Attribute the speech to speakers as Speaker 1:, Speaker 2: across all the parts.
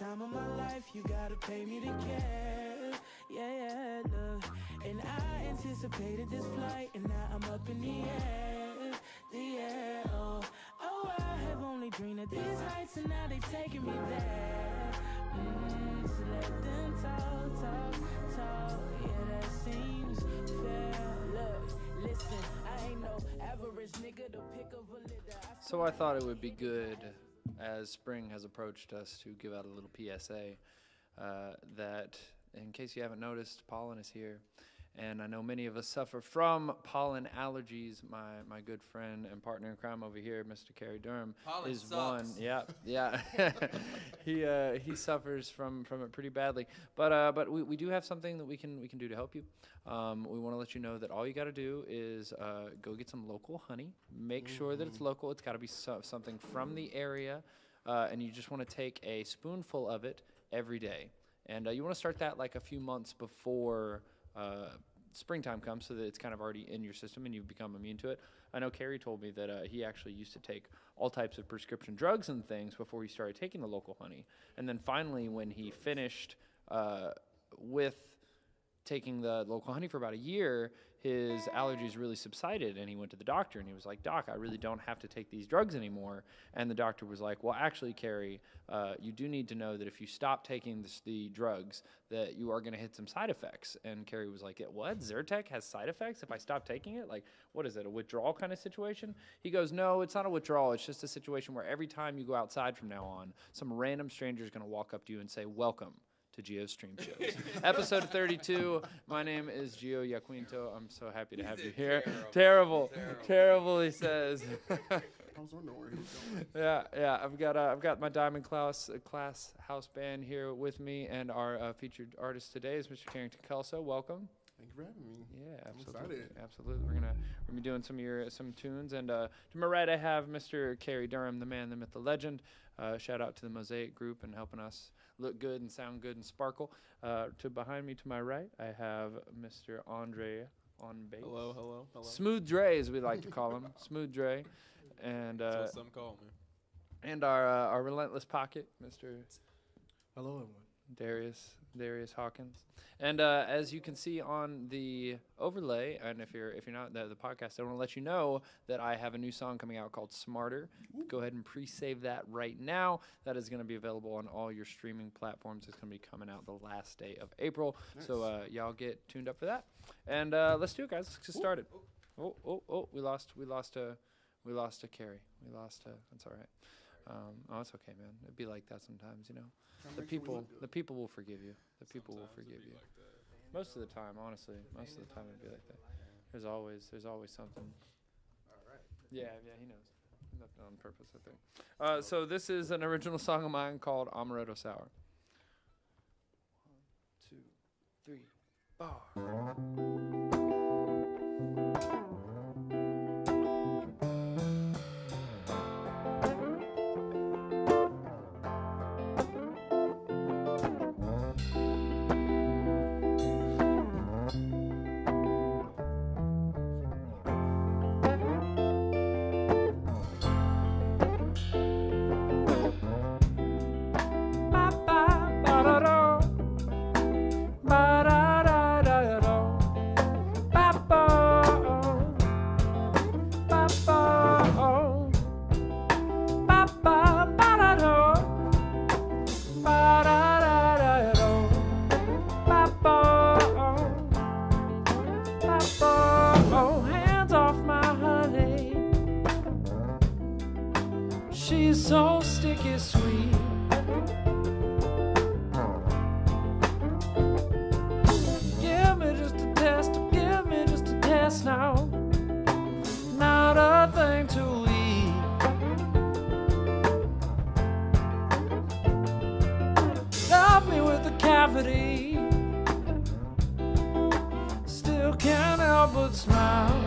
Speaker 1: time of my life, you gotta pay me to care. Yeah, look. And I anticipated this flight, and now I'm up in the air. Oh, I have only dreamed of these heights, and now they taking me there. So let them talk. Yeah, that seems fair. Look, listen, I ain't no average nigga to pick up a litter.
Speaker 2: So I thought it would be good, as spring has approached us, to give out a little PSA that, in case you haven't noticed, pollen is here. And I know many of us suffer from pollen allergies. My good friend and partner in crime over here, Mr. Carey Durham,
Speaker 3: pollen
Speaker 2: is
Speaker 3: sucks.
Speaker 2: one. Yeah. he suffers from it pretty badly. But we do have something that we can do to help you. We want to let you know that all you got to do is go get some local honey. Make sure that it's local. It's got to be something from the area, and you just want to take a spoonful of it every day. And you want to start that like a few months before springtime comes, so that it's kind of already in your system and you've become immune to it. I know Carrie told me that he actually used to take all types of prescription drugs and things before he started taking the local honey. And then finally, when he finished with taking the local honey for about a year, his allergies really subsided, and he went to the doctor, and he was like, "Doc, I really don't have to take these drugs anymore." And the doctor was like, "Well, actually, Carrie, you do need to know that if you stop taking the drugs, that you are going to hit some side effects." And Carrie was like, "What? Zyrtec has side effects if I stop taking it? Like, what is it, a withdrawal kind of situation?" He goes, "No, it's not a withdrawal. It's just a situation where every time you go outside from now on, some random stranger is going to walk up to you and say, 'Welcome to Gio's Stream Shows.'" Episode 32. My name is Gio Yaquinto. I'm so happy to have you here. Terrible, he says.
Speaker 4: I was wondering where he was going.
Speaker 2: Yeah. I've got my Diamond Class house band here with me, and our featured artist today is Mr. Carrington Kelso. Welcome.
Speaker 4: Thank you for having me.
Speaker 2: Yeah,
Speaker 4: I'm
Speaker 2: absolutely. We're gonna be doing some tunes, and to my right I have Mr. Carey Durham, the man, the myth, the legend. Shout out to the Mosaic Group and helping us look good and sound good and sparkle. Behind me to my right I have Mr. Andre on bass.
Speaker 3: Hello.
Speaker 2: Smooth Dre, as we like to call him. Smooth Dre. And
Speaker 3: That's what some call me.
Speaker 2: And our relentless pocket, Mr.
Speaker 5: Hello, everyone.
Speaker 2: Darius Hawkins. And as you can see on the overlay, and if you're not the podcast, I want to let you know that I have a new song coming out called Smarter. Go ahead and pre-save that right now. That is going to be available on all your streaming platforms. It's going to be coming out the last day of April. Nice. So y'all get tuned up for that. And let's do it, guys. Let's get started. Oh, we lost a Carrie. That's all right. It's okay, man. It'd be like that sometimes, you know. The people will forgive you. The people will forgive you. Most of the time, honestly. Most of the time it'd be like that. There's always something.
Speaker 3: All right.
Speaker 2: Yeah, he knows. Nothing on purpose, I think. So this is an original song of mine called Amaretto Sour. 1, 2, 3, bar. She's so sticky sweet. Give me just a test now. Not a thing to eat. Love me with a cavity. Still can't help but smile.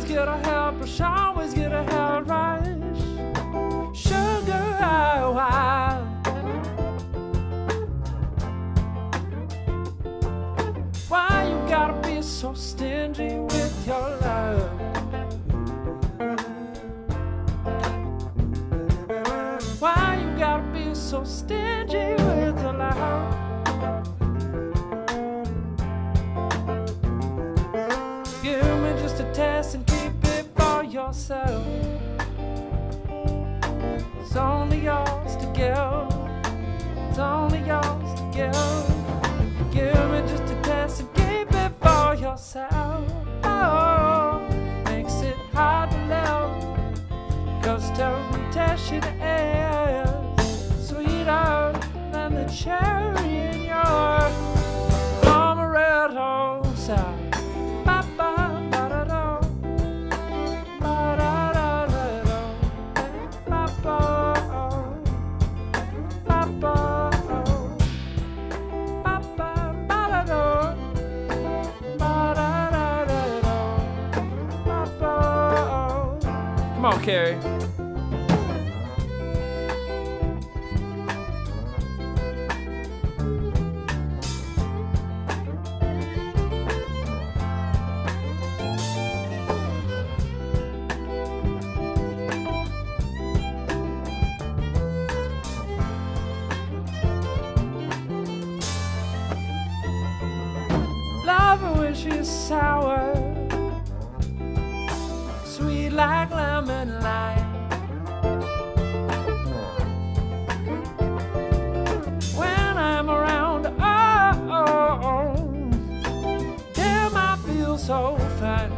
Speaker 2: Get a help, always get a help right. Sugar, why? Why you gotta be so stingy with your love? so stingy with your love. Give me just a test and keep it for yourself. It's only yours to give. It's only yours to give. Give me just a test and keep it for yourself. Oh, makes it hard to live, 'cause temptation is sweeter than the cherry in your amaretto sour. Come on, Carrie. Love when she's sour, sweet like lemon lime. When I'm around, oh, damn, I feel so fine.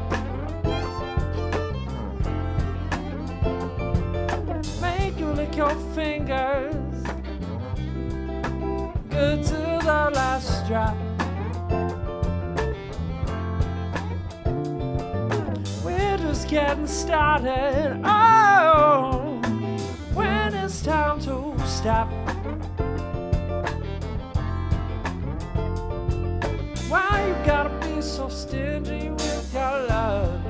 Speaker 2: Make you lick your fingers, good to the last drop. Just getting started. Oh, when it's time to stop. Why you gotta be so stingy with your love?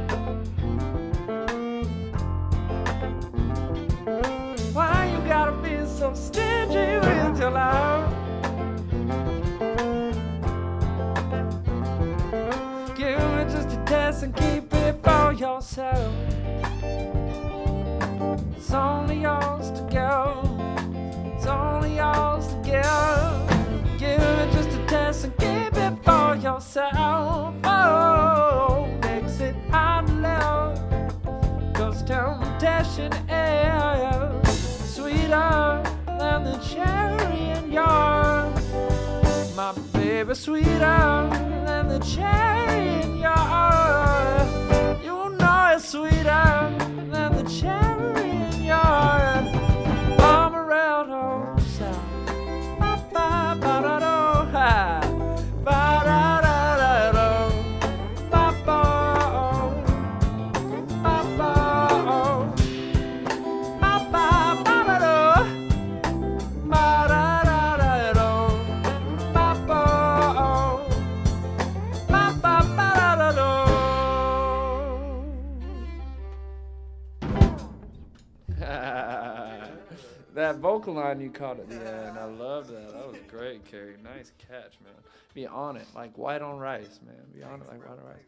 Speaker 2: Why you gotta be so stingy with your love? Give me just a test and keep it for yourself. It's only yours to give. It's only yours to give. Give it just a test and keep it for yourself. Oh, makes it hard to live, 'cause temptation is sweeter than the cherry in yours. My baby, sweeter than the cherry in yours. You know it's sweeter than the cherry in yours. Amaretto sound. Ba-ba-ba-da-do, ha. Ba-da-da-da-do. Ba-ba-oh. Ba-ba-oh. Ba-ba-ba-da-do. Ba-da-da-da-do. Ba-ba-oh. Ba-ba-ba-da-do. That vocal line you caught at the end, I love that. That was great, Carrie. Nice catch, man. Be on it, like white on rice, man. Be on it like white on rice.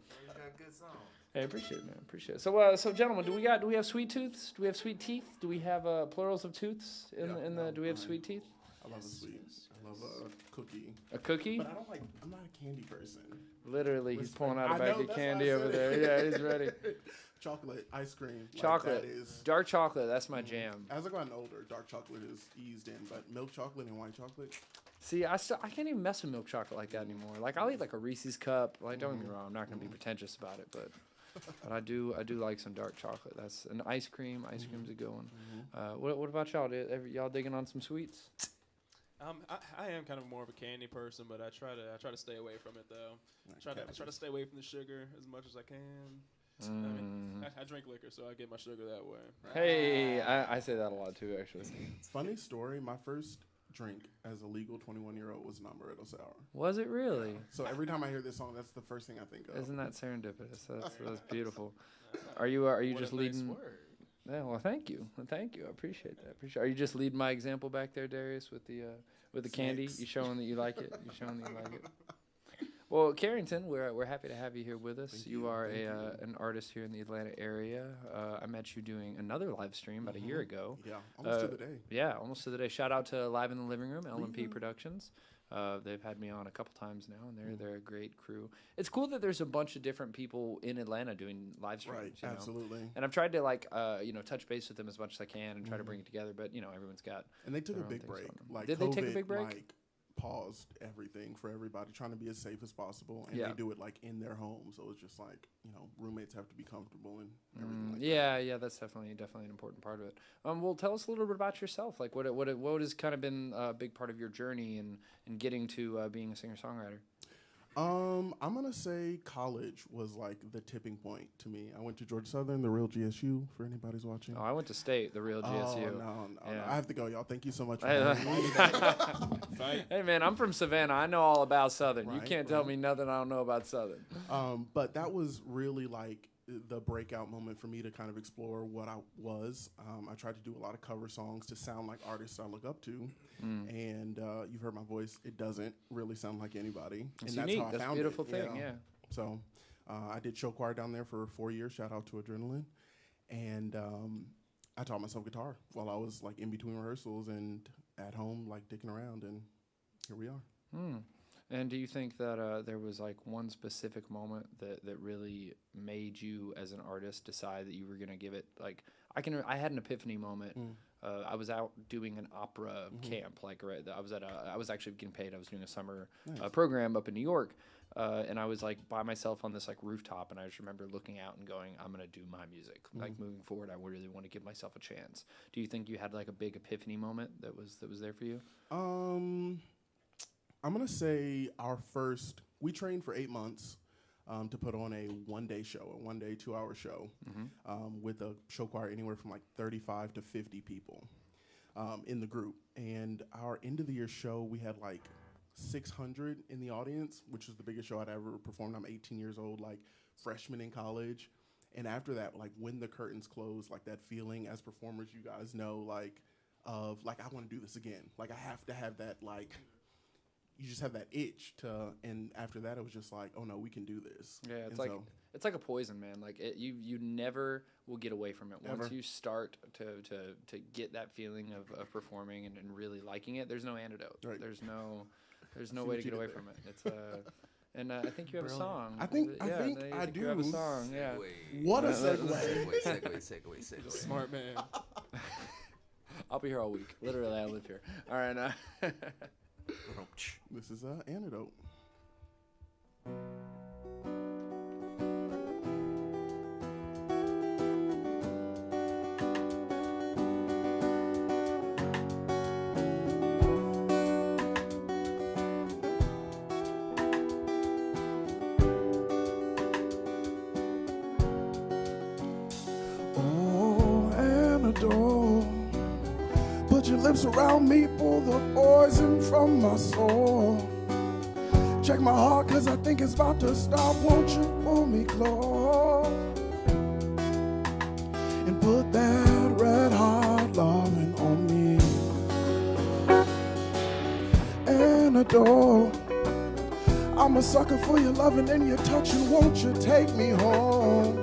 Speaker 2: Hey, appreciate it, man. Appreciate it. So gentlemen, do we have sweet tooths? Do we have sweet teeth? Do we have plurals of tooths do we have sweet teeth?
Speaker 4: I love a sweet. I love a cookie.
Speaker 2: A cookie?
Speaker 4: But I'm not a candy person.
Speaker 2: Literally, he's pulling out a
Speaker 4: I
Speaker 2: bag
Speaker 4: know,
Speaker 2: of
Speaker 4: that's
Speaker 2: candy
Speaker 4: why I
Speaker 2: over
Speaker 4: said
Speaker 2: there.
Speaker 4: it.
Speaker 2: Yeah, he's ready.
Speaker 4: Chocolate, ice cream.
Speaker 2: Chocolate,
Speaker 4: Like that is,
Speaker 2: dark chocolate. That's my jam.
Speaker 4: as I've gotten older, dark chocolate is eased in, but milk chocolate and white chocolate.
Speaker 2: See, I can't even mess with milk chocolate like that anymore. Like I'll eat like a Reese's cup. Like don't get me wrong, I'm not gonna be pretentious about it, but I do like some dark chocolate. That's an ice cream. Ice cream's a good one. What about y'all? Y'all digging on some sweets?
Speaker 3: I am kind of more of a candy person, but I try to stay away from it though. I try to stay away from the sugar as much as I can. I mean, I drink liquor, so I get my sugar that way.
Speaker 2: Hey, I say that a lot too, actually.
Speaker 4: Funny story. My first drink as a legal 21-year-old was an amaretto sour.
Speaker 2: Was it really?
Speaker 4: So every time I hear this song, that's the first thing I think of.
Speaker 2: Isn't that serendipitous? That's beautiful. Are you just leading? Yeah, well, thank you. I appreciate that. Are you just leading my example back there, Darius, with the candy?
Speaker 4: Snakes.
Speaker 2: You showing that you like it? You showing that you like it? Well, Carrington, we're happy to have you here with us.
Speaker 4: Thank
Speaker 2: You
Speaker 4: you.
Speaker 2: are
Speaker 4: Thank
Speaker 2: an artist here in the Atlanta area. I met you doing another live stream about a year ago.
Speaker 4: Yeah, almost to the day.
Speaker 2: Yeah, almost to the day. Shout out to Live in the Living Room, LMP
Speaker 4: Yeah.
Speaker 2: Productions. They've had me on a couple times now, and they're a great crew. It's cool that there's a bunch of different people in Atlanta doing live streams.
Speaker 4: Right,
Speaker 2: you know?
Speaker 4: absolutely.
Speaker 2: And I've tried to touch base with them as much as I can and try to bring it together. But everyone's got.
Speaker 4: And they took
Speaker 2: their
Speaker 4: a
Speaker 2: own
Speaker 4: big
Speaker 2: things
Speaker 4: break.
Speaker 2: going on.
Speaker 4: Like
Speaker 2: Did
Speaker 4: COVID,
Speaker 2: they take a big break?
Speaker 4: Like, paused everything for everybody, trying to be as safe as possible, and
Speaker 2: Yeah.
Speaker 4: they do it like in their home. So it's just like roommates have to be comfortable and everything. Like
Speaker 2: Yeah, that's definitely an important part of it. Well, tell us a little bit about yourself. Like, what has kind of been a big part of your journey in getting to being a singer songwriter?
Speaker 4: I'm gonna say college was like the tipping point to me. I went to Georgia Southern, the real GSU, for anybody's watching.
Speaker 2: Oh, I went to State, the real GSU.
Speaker 4: Oh, no,
Speaker 2: Yeah.
Speaker 4: I have to go, y'all. Thank you so much for
Speaker 2: Hey,
Speaker 4: having me.
Speaker 3: Fight.
Speaker 2: Hey man, I'm from Savannah. I know all about Southern. You
Speaker 4: Right,
Speaker 2: can't tell
Speaker 4: right.
Speaker 2: me nothing I don't know about Southern.
Speaker 4: But that was really like the breakout moment for me to kind of explore what I was. I tried to do a lot of cover songs to sound like artists I look up to. And you've heard my voice. It doesn't really sound like anybody.
Speaker 2: It's
Speaker 4: and
Speaker 2: unique.
Speaker 4: That's how I
Speaker 2: That's a
Speaker 4: found
Speaker 2: beautiful
Speaker 4: it,
Speaker 2: thing. Yeah.
Speaker 4: So I did show choir down there for 4 years. Shout out to Adrenaline. And I taught myself guitar while I was like in between rehearsals and at home, like dicking around. And here we are.
Speaker 2: And do you think that there was like one specific moment that really made you as an artist decide that you were going to give it like I had an epiphany moment. I was out doing an opera camp, I was actually getting paid. I was doing a summer program up in New York, and I was like by myself on this like rooftop, and I just remember looking out and going, I'm gonna do my music. Like moving forward, I really want to give myself a chance. Do you think you had like a big epiphany moment that was there for you?
Speaker 4: I'm going to say we trained for 8 months to put on a one-day show, a one-day, 2-hour show with a show choir anywhere from like 35 to 50 people in the group. And our end-of-the-year show, we had like 600 in the audience, which is the biggest show I'd ever performed. I'm 18 years old, like freshman in college. And after that, like when the curtains closed, like that feeling as performers, you guys know, like of like, I want to do this again. Like I have to have that like... You just have that itch and after that, it was just like, oh no, we can do this.
Speaker 2: Yeah, it's like a poison, man. Like you never will get away from it. Once
Speaker 4: Ever.
Speaker 2: you start to get that feeling of performing and really liking it, there's no antidote.
Speaker 4: Right.
Speaker 2: There's no
Speaker 4: See
Speaker 2: way
Speaker 4: what
Speaker 2: to
Speaker 4: you
Speaker 2: get away
Speaker 4: did
Speaker 2: from it. It's and I think you have a song.
Speaker 4: I think I
Speaker 2: think
Speaker 4: do.
Speaker 2: You have a song. Yeah.
Speaker 4: What a segue.
Speaker 5: Segue.
Speaker 3: Smart man.
Speaker 2: I'll be here all week. Literally, I live here. All right.
Speaker 4: This is Antidote. Oh, Antidote. Put your lips around me, pull the poison from my soul. Check my heart, cause I think it's about to stop. Won't you pull me close? And put that red hot loving on me. Antidote. I'm a sucker for your loving and your touching. Won't you take me home?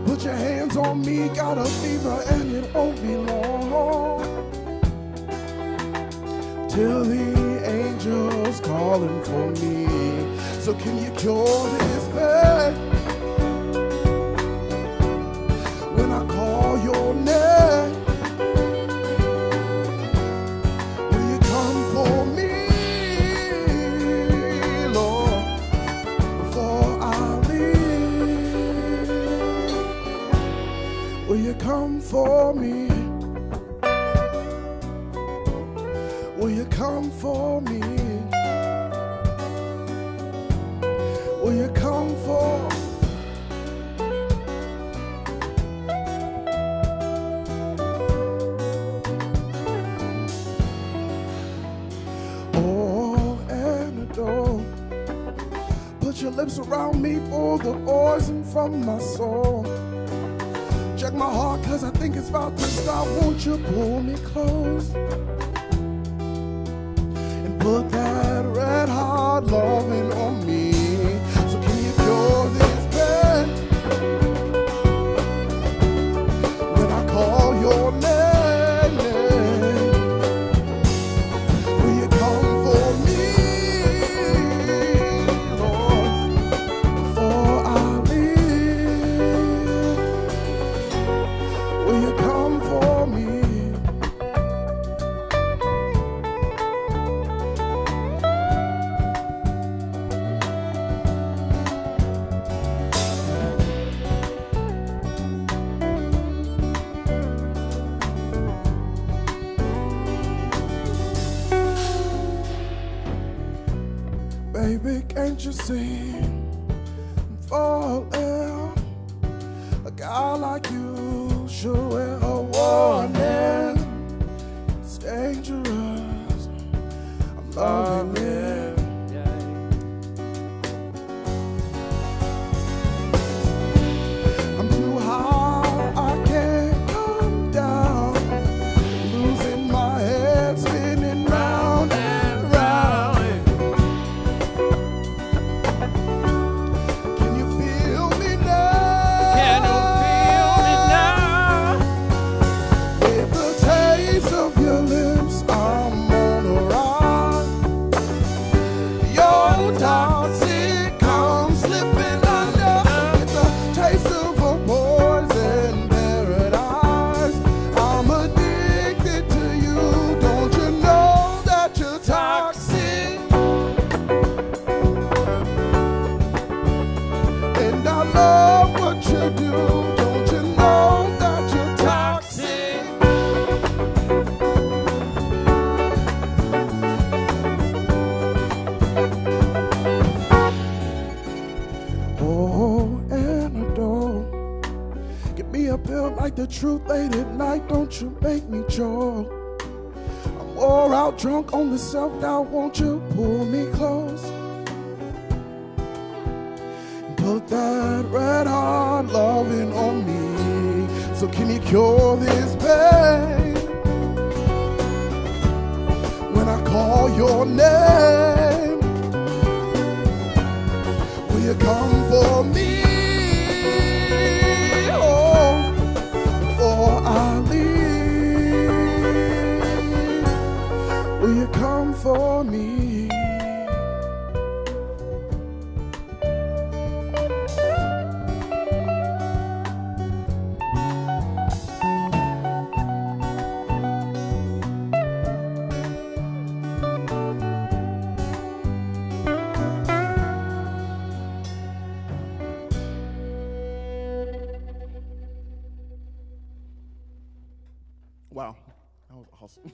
Speaker 4: Put your hands on me, got a fever and it won't be long till the angels calling for me. So can you cure this pain when I call your name? Will you come for me, Lord, before I leave? Will you come for me? Will you come for me? Will you come for? Oh, Antidote. Put your lips around me, pull the poison from my soul. Check my heart, cause I think it's about to stop. Won't you pull me close? put that red hot loving on me. So can you cure this pain when I call your name? Will you come for me, Lord, before I leave? Will you come for me? Baby, can't you see I'm falling? A guy like you should wear a warning. It's dangerous. I'm loving it. I'm too high, I can't come down. Losing my head, spinning round and round. Can you feel me now?
Speaker 2: Can you feel me now?
Speaker 4: With the taste of your lips, I'm on a ride. Your toxic, I'm slipping under. With the taste of a poison paradise. I'm addicted to you. Don't you know that you're toxic? And I love what you do. Don't you know that you're toxic? Oh, antidote. Give me a pill like the truth late at night. Don't you make me joke. I'm wore out, drunk on the self-doubt. Won't you pull me close? Put that red hot loving on me. So can you cure this pain when I call your name? Will you come for me? Oh, before I leave, will you come for me? Wow, that was awesome.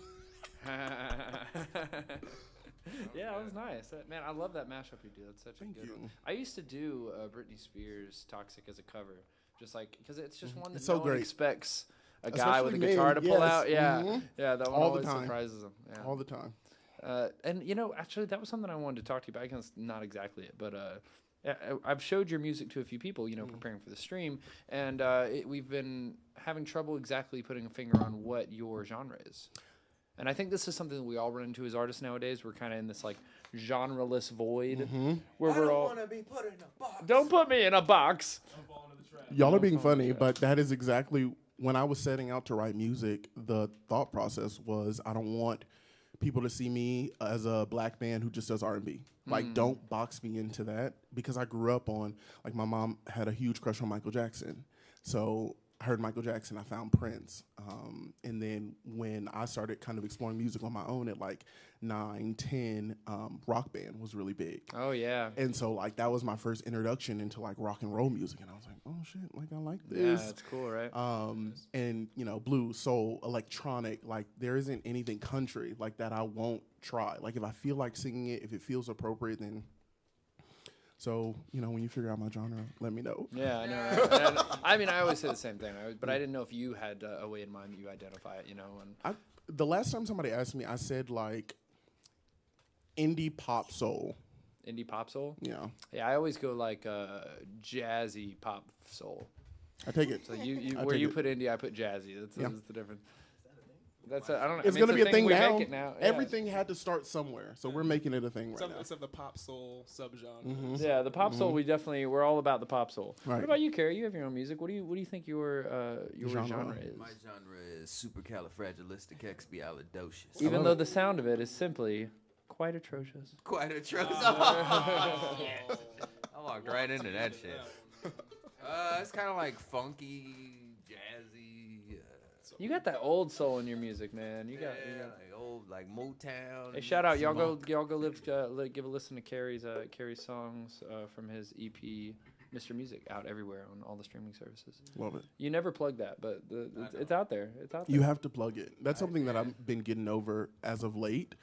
Speaker 2: Yeah, that was nice. Man, I love that mashup you do. That's such
Speaker 4: Thank
Speaker 2: a good
Speaker 4: you.
Speaker 2: one. I used to do Britney Spears' "Toxic" as a cover, just like because it's just one that
Speaker 4: It's so
Speaker 2: no one
Speaker 4: great.
Speaker 2: expects a guy with a
Speaker 4: Especially
Speaker 2: guitar
Speaker 4: men,
Speaker 2: to pull
Speaker 4: yes.
Speaker 2: out. Yeah,
Speaker 4: Mhm.
Speaker 2: yeah, that one
Speaker 4: All the
Speaker 2: always
Speaker 4: time.
Speaker 2: surprises them. Yeah.
Speaker 4: All the time.
Speaker 2: And actually, that was something I wanted to talk to you about. I guess it's not exactly it, but yeah, I've showed your music to a few people, preparing for the stream, and we've been having trouble exactly putting a finger on what your genre is. And I think this is something that we all run into as artists nowadays. We're kind of in this like genreless void where we're all.
Speaker 5: to be put in a box.
Speaker 2: Don't put me in a box.
Speaker 4: Y'all are being funny, but that is exactly when I was setting out to write music. The thought process was I don't want people to see me as a black man who just does R&B. Like, don't box me into that, because I grew up on, like, my mom had a huge crush on Michael Jackson. So I heard Michael Jackson, I found Prince. And then when I started kind of exploring music on my own at like 9, 10, Rock Band was really big.
Speaker 2: Oh, yeah.
Speaker 4: And so, like, that was my first introduction into, like, rock and roll music. And I was like, oh, shit, like, I like this.
Speaker 2: Yeah, it's cool, right?
Speaker 4: And, blues, soul, electronic, like, there isn't anything country, like, that I won't try. Like, if I feel like singing it, if it feels appropriate, then... So, when you figure out my genre, let me know.
Speaker 2: Yeah, I know. Right? I mean, I always say the same thing, but I didn't know if you had a way in mind that you identify it, And
Speaker 4: The last time somebody asked me, I said, like, indie pop soul.
Speaker 2: Indie pop soul?
Speaker 4: Yeah.
Speaker 2: Yeah, I always go like jazzy pop soul.
Speaker 4: I take it.
Speaker 2: So where you put indie, I put jazzy. That's the difference. That's I don't know.
Speaker 4: It's gonna be a thing
Speaker 2: we
Speaker 4: now.
Speaker 2: Make it now. Yeah.
Speaker 4: Everything had to start somewhere, so we're making it a thing right now.
Speaker 3: It's of the pop soul subgenre.
Speaker 2: Yeah, the pop soul. We're all about the pop soul.
Speaker 4: Right.
Speaker 2: What about you, Carrie? You have your own music. What do you think your genre is?
Speaker 5: My genre is supercalifragilisticexpialidocious.
Speaker 2: Even though the sound of it is simply quite atrocious.
Speaker 5: Quite atrocious. I walked right into that shit. It's kind of like funky, jazzy.
Speaker 2: You got that old soul in your music, man. You got
Speaker 5: like old like Motown.
Speaker 2: Hey, shout out y'all go give a listen to Carrie's songs from his EP Mr. Music, out everywhere on all the streaming services.
Speaker 4: Love it.
Speaker 2: You never plug that, but it's out there. It's out there.
Speaker 4: You have to plug it. That's something that I've been getting over as of late,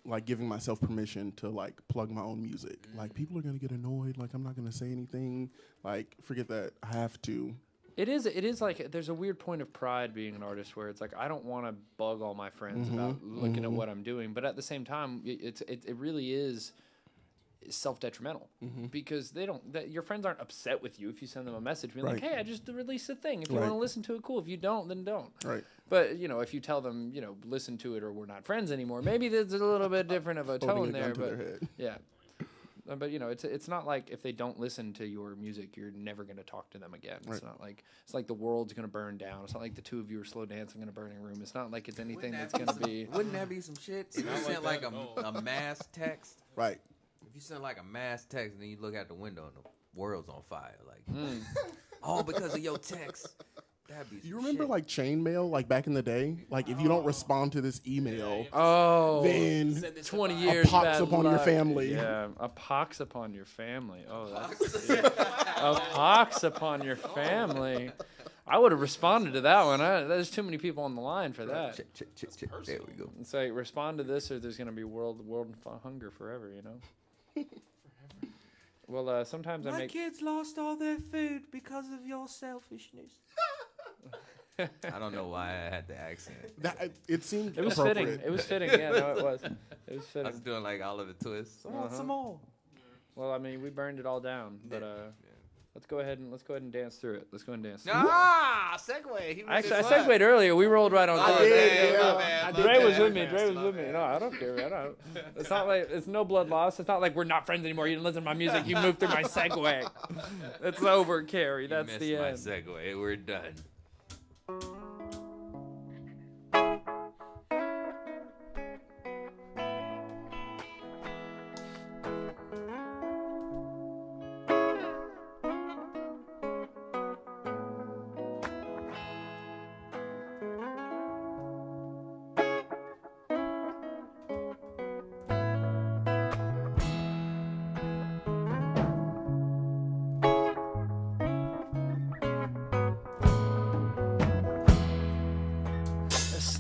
Speaker 4: like giving myself permission to like plug my own music. Like people are gonna get annoyed. Like I'm not gonna say anything. Like forget that. I have to.
Speaker 2: It is like there's a weird point of pride being an artist where it's like I don't want to bug all my friends about looking at what I'm doing, but at the same time it really is self-detrimental because your friends aren't upset with you if you send them a message being like, hey, I just released a thing, if you want to listen to it, cool, if you don't, then don't.
Speaker 4: Right.
Speaker 2: But if you tell them listen to it or we're not friends anymore, maybe there's a little bit different of a tone there, but yeah. But it's not like if they don't listen to your music, you're never going to talk to them again. It's not like it's like the world's going to burn down. It's not like the two of you are slow dancing in a burning room. It's not like it's anything that's going to be.
Speaker 5: Wouldn't that be some shit? If you sent like a mass text,
Speaker 4: right?
Speaker 5: If you send like a mass text and then you look out the window and the world's on fire, like all because of your text.
Speaker 4: You remember like chain mail, like back in the day? Like if you don't respond to this email, then
Speaker 2: 20 years
Speaker 4: a pox upon your family.
Speaker 2: Yeah, a pox upon your family. Oh, that's a pox upon your family. I would have responded to that one. There's too many people on the line for that.
Speaker 5: There we go.
Speaker 2: It's like respond to this, or there's gonna be world hunger forever. Well, sometimes
Speaker 6: my kids lost all their food because of your selfishness.
Speaker 5: I don't know why I had the accent.
Speaker 4: It seemed
Speaker 2: it was
Speaker 4: appropriate.
Speaker 2: fitting. It was fitting. Yeah, no, it was. It was fitting.
Speaker 5: I was doing like Oliver Twist.
Speaker 6: I want some more.
Speaker 2: Well, I mean, we burned it all down, but let's go ahead and dance through it. Let's go ahead and dance.
Speaker 5: Segue.
Speaker 2: Actually, I segued earlier. We rolled right on. Dre was with me. No, I don't care. It's not like it's no blood loss. It's not like we're not friends anymore. You didn't listen to my music. You moved through my segue. It's over, Carrie. That's the end.
Speaker 5: My segue. We're done.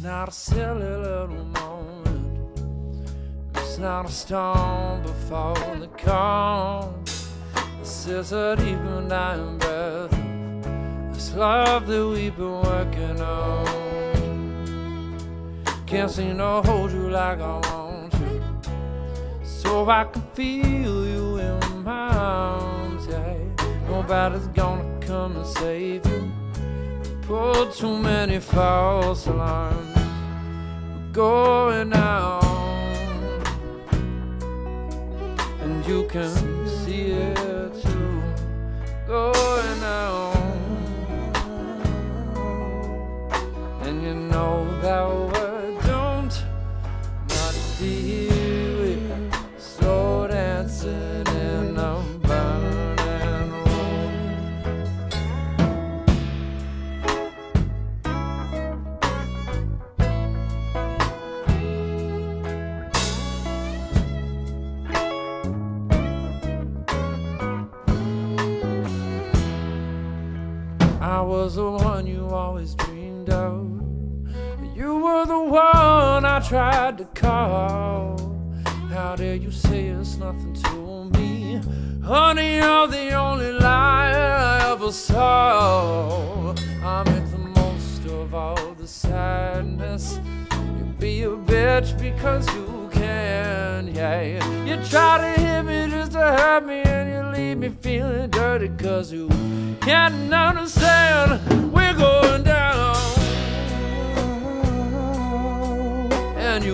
Speaker 1: Not a silly little moment. It's not a storm before the calm. This is a deep and dying breath of this love that we've been working on. Can't seem to hold you like I want to, so I can feel you in my arms. Yeah, nobody's gonna come and save you. Put too many false alarms. We're going out, and you can see it too. Going out, and you know that we're doomed not to be with slow dancing in a burning room. I was the one you always dreamed of. You were the one I tried to call. How dare you say it's nothing to me? Honey, you're the only liar I ever saw. I make the most of all the sadness. You be a bitch because you can, yeah. You try to hit me just to hurt me, and you leave me feeling dirty cause you can't understand we're going down.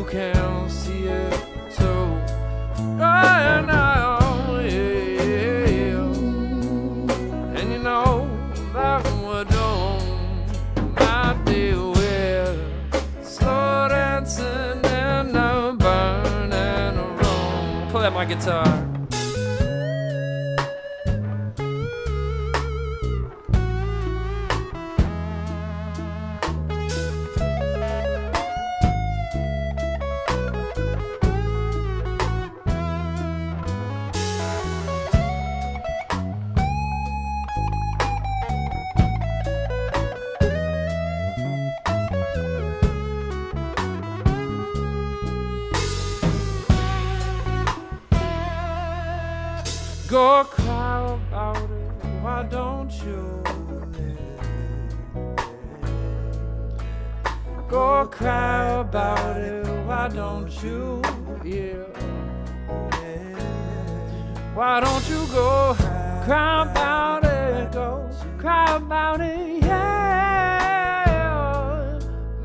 Speaker 2: can see it too. Right now, yeah. And you know that we're doing might be weird. Slow dancing in a burning room. Play my guitar. Go cry about it, why don't you? Go cry about it, why don't you? Yeah. Why don't you go cry about it? Go cry about it, yeah.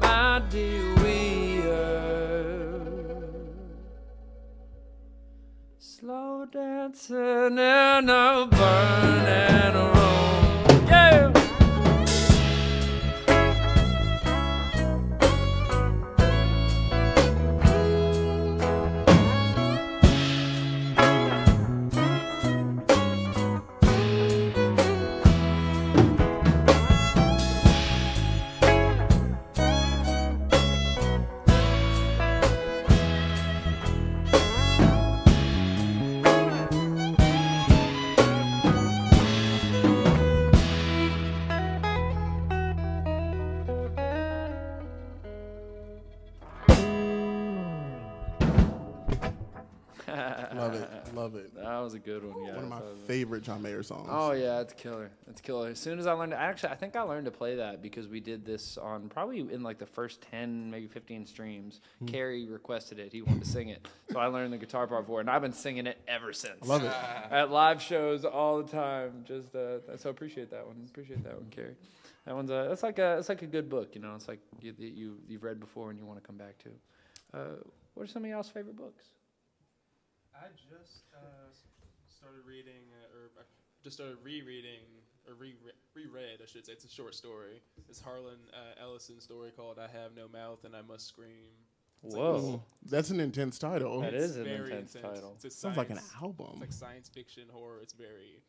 Speaker 2: My dear, we are slow dancing in a burning room. Yeah.
Speaker 4: Love it.
Speaker 2: That was a good one. Yeah.
Speaker 4: One of my favorite John Mayer songs.
Speaker 2: Oh yeah, it's killer. It's killer. As soon as I learned, I think I learned to play that because we did this on probably in like the first 10, maybe 15 streams. Carrie requested it. He wanted to sing it, so I learned the guitar part for it, and I've been singing it ever since.
Speaker 4: I love it.
Speaker 2: At live shows all the time. Just so appreciate that one. Appreciate that one, Carrie. That one's it's like a good book. You know, it's like you've read before and you want to come back to. What are some of y'all's favorite books?
Speaker 3: I just started reading, rereading, or reread, I should say. It's a short story. It's Harlan Ellison's story called "I Have No Mouth and I Must Scream." It's
Speaker 2: Whoa,
Speaker 4: that's an intense title.
Speaker 2: that is an
Speaker 3: very
Speaker 2: intense title.
Speaker 3: It's
Speaker 4: Sounds like an album.
Speaker 3: It's like science fiction horror. It's very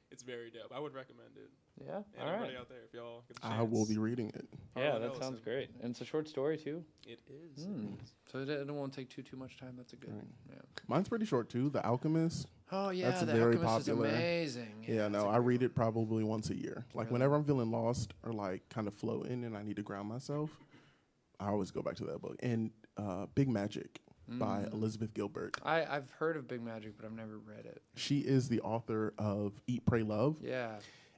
Speaker 3: dope. I would recommend it.
Speaker 2: Yeah, all
Speaker 3: Anybody
Speaker 2: right.
Speaker 3: out there, if y'all get the chance.
Speaker 4: I will be reading it.
Speaker 2: Yeah,
Speaker 3: Harlan
Speaker 2: that
Speaker 3: Ellison.
Speaker 2: sounds great, and it's a short story too.
Speaker 3: It is.
Speaker 2: So it won't take too much time. That's a good.
Speaker 4: Right.
Speaker 2: Yeah.
Speaker 4: Mine's pretty short too. The Alchemist.
Speaker 2: Oh yeah,
Speaker 4: That's
Speaker 2: The
Speaker 4: very
Speaker 2: Alchemist
Speaker 4: popular.
Speaker 2: is amazing.
Speaker 4: Yeah, no, I read it probably once a year. Like
Speaker 2: Really?
Speaker 4: whenever I'm feeling lost or like kind of floating and I need to ground myself, I always go back to that book. And Big Magic by Elizabeth Gilbert.
Speaker 2: I've heard of Big Magic, but I've never read it.
Speaker 4: She is the author of Eat, Pray, Love.
Speaker 2: Yeah.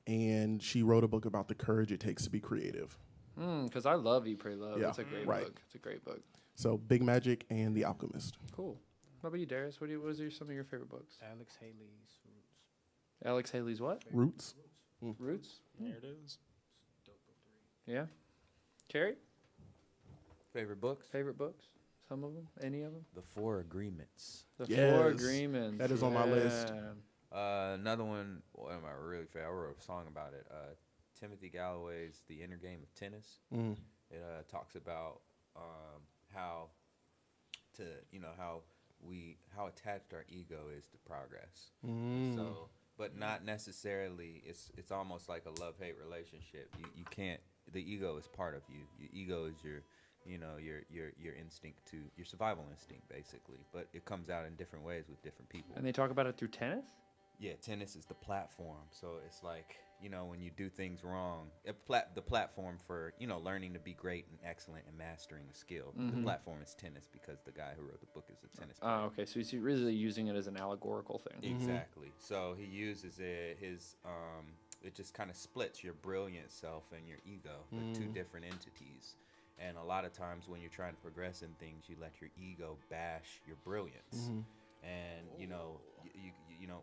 Speaker 4: And she wrote a book about the courage it takes to be creative.
Speaker 2: Because I love Eat, Pray, Love.
Speaker 4: Yeah,
Speaker 2: It's a great
Speaker 4: right.
Speaker 2: book. It's a great book.
Speaker 4: So Big Magic and The Alchemist.
Speaker 2: Cool. What about you, Darius? What are some of your favorite books?
Speaker 6: Alex Haley's Roots.
Speaker 2: Alex Haley's what?
Speaker 4: Roots.
Speaker 2: Roots?
Speaker 3: There it is.
Speaker 2: Yeah. Carrie?
Speaker 5: Favorite books?
Speaker 2: Favorite books? Some of them? Any of them?
Speaker 5: The Four Agreements.
Speaker 2: The
Speaker 4: Yes.
Speaker 2: Four Agreements.
Speaker 4: That is on my list.
Speaker 5: Another one, one of my really favorite, I wrote a song about it. Timothy Galloway's The Inner Game of Tennis.
Speaker 4: Mm.
Speaker 5: It talks about how attached our ego is to progress.
Speaker 4: Mm.
Speaker 5: So, but not necessarily. It's almost like a love-hate relationship. You can't. The ego is part of you. Your ego is your instinct to your survival instinct, basically. But it comes out in different ways with different people.
Speaker 2: And they talk about it through tennis?
Speaker 5: Yeah, tennis is the platform. So it's like, when you do things wrong, the platform for, learning to be great and excellent and mastering a skill. The platform is tennis because the guy who wrote the book is a tennis player.
Speaker 2: Oh, okay. So he's really using it as an allegorical thing.
Speaker 5: Exactly. So he uses it, it just kind of splits your brilliant self and your ego. They're two different entities. And a lot of times when you're trying to progress in things, you let your ego bash your brilliance. And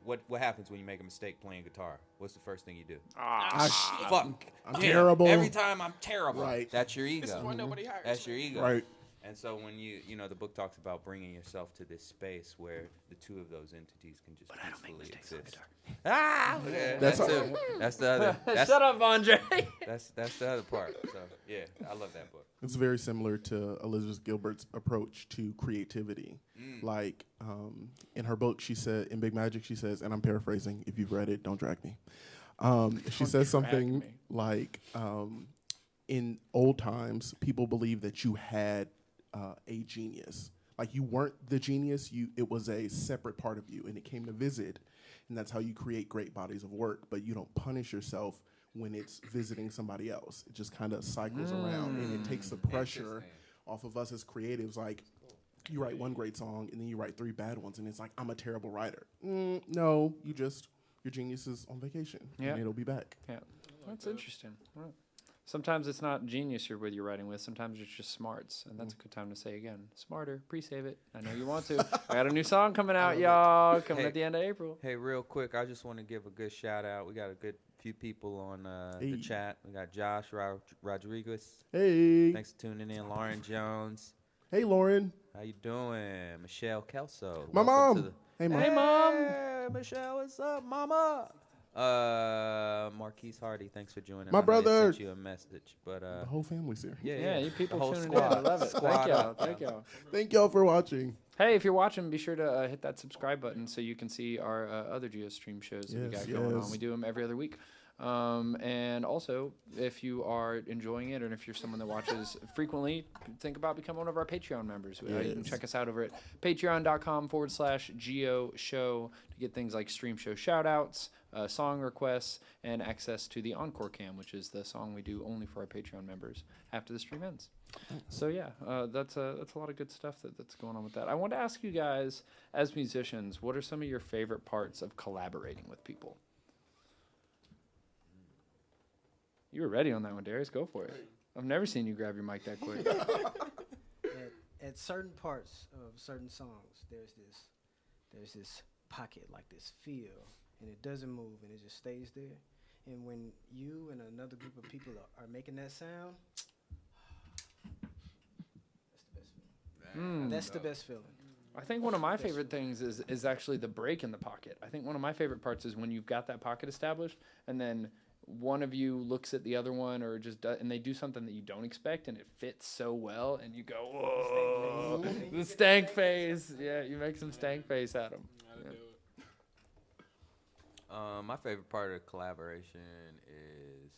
Speaker 5: what happens when you make a mistake playing guitar? What's the first thing you do? Fuck.
Speaker 4: I'm terrible.
Speaker 5: Every time I'm terrible.
Speaker 4: Right.
Speaker 5: That's your ego.
Speaker 3: This is why nobody hires
Speaker 5: That's
Speaker 3: me.
Speaker 5: your ego.
Speaker 4: Right.
Speaker 5: And so when you know, the book talks about bringing yourself to this space where the two of those entities can just peacefully exist. Ah, yeah,
Speaker 4: That's
Speaker 5: that's the other. That's,
Speaker 2: Shut up, Andre.
Speaker 5: That's the other part. So yeah, I love that book.
Speaker 4: It's very similar to Elizabeth Gilbert's approach to creativity. Like in her book, she said, in Big Magic, she says, and I'm paraphrasing, if you've read it, don't drag me. She says something like, in old times, people believed that you had a genius. Like you weren't the genius, it was a separate part of you, and it came to visit, and that's how you create great bodies of work. But you don't punish yourself when it's visiting somebody else. It just kind of cycles around, and it takes the pressure off of us as creatives. Like you write one great song, and then you write 3 bad ones, and it's like, I'm a terrible writer. No, your genius is on vacation, and it'll be back.
Speaker 2: Yeah, that's interesting. Right. Sometimes it's not genius you're writing with. Sometimes it's just smarts, and that's a good time to say again, smarter. Pre-save it. I know you want to. I got a new song coming out, y'all, coming at the end of April.
Speaker 5: Hey, real quick, I just want to give a good shout out. We got a good few people on the chat. We got Josh Rodriguez.
Speaker 4: Hey.
Speaker 5: Thanks for tuning in. Lauren Jones.
Speaker 4: Hey, Lauren.
Speaker 5: How you doing? Michelle Kelso.
Speaker 4: My
Speaker 5: Welcome
Speaker 4: mom. Hey, Mom.
Speaker 2: Hey, Mom.
Speaker 5: Hey, Michelle, what's up, mama? Marquise Hardy, thanks for joining.
Speaker 4: My brother.
Speaker 5: I sent you a message, but
Speaker 4: The whole family's here.
Speaker 2: Yeah, you people
Speaker 5: the whole
Speaker 2: tuning
Speaker 5: squad.
Speaker 2: in. I love it. Thank y'all. Thank y'all.
Speaker 4: Thank y'all for watching.
Speaker 2: Hey, if you're watching, be sure to hit that subscribe button so you can see our other GeoStream shows that we got going on. We do them every other week. And also, if you are enjoying it, or if you're someone that watches frequently, think about becoming one of our Patreon members. You can check us out over at patreon.com/GeoShow to get things like stream show shout-outs, song requests, and access to the Encore Cam, which is the song we do only for our Patreon members after the stream ends. So yeah, that's a lot of good stuff that's going on with that. I want to ask you guys, as musicians, what are some of your favorite parts of collaborating with people? You were ready on that one, Darius. Go for it. I've never seen you grab your mic that quick.
Speaker 7: At certain parts of certain songs, there's this pocket, like this feel, and it doesn't move, and it just stays there. And when you and another group of people are making that sound, that's the best feeling.
Speaker 2: I think one of my favorite things is actually the break in the pocket. I think one of my favorite parts is when you've got that pocket established, and then one of you looks at the other one, or and they do something that you don't expect, and it fits so well, and you go, whoa, the stank face. Yeah, you make some stank face at them.
Speaker 5: My favorite part of collaboration is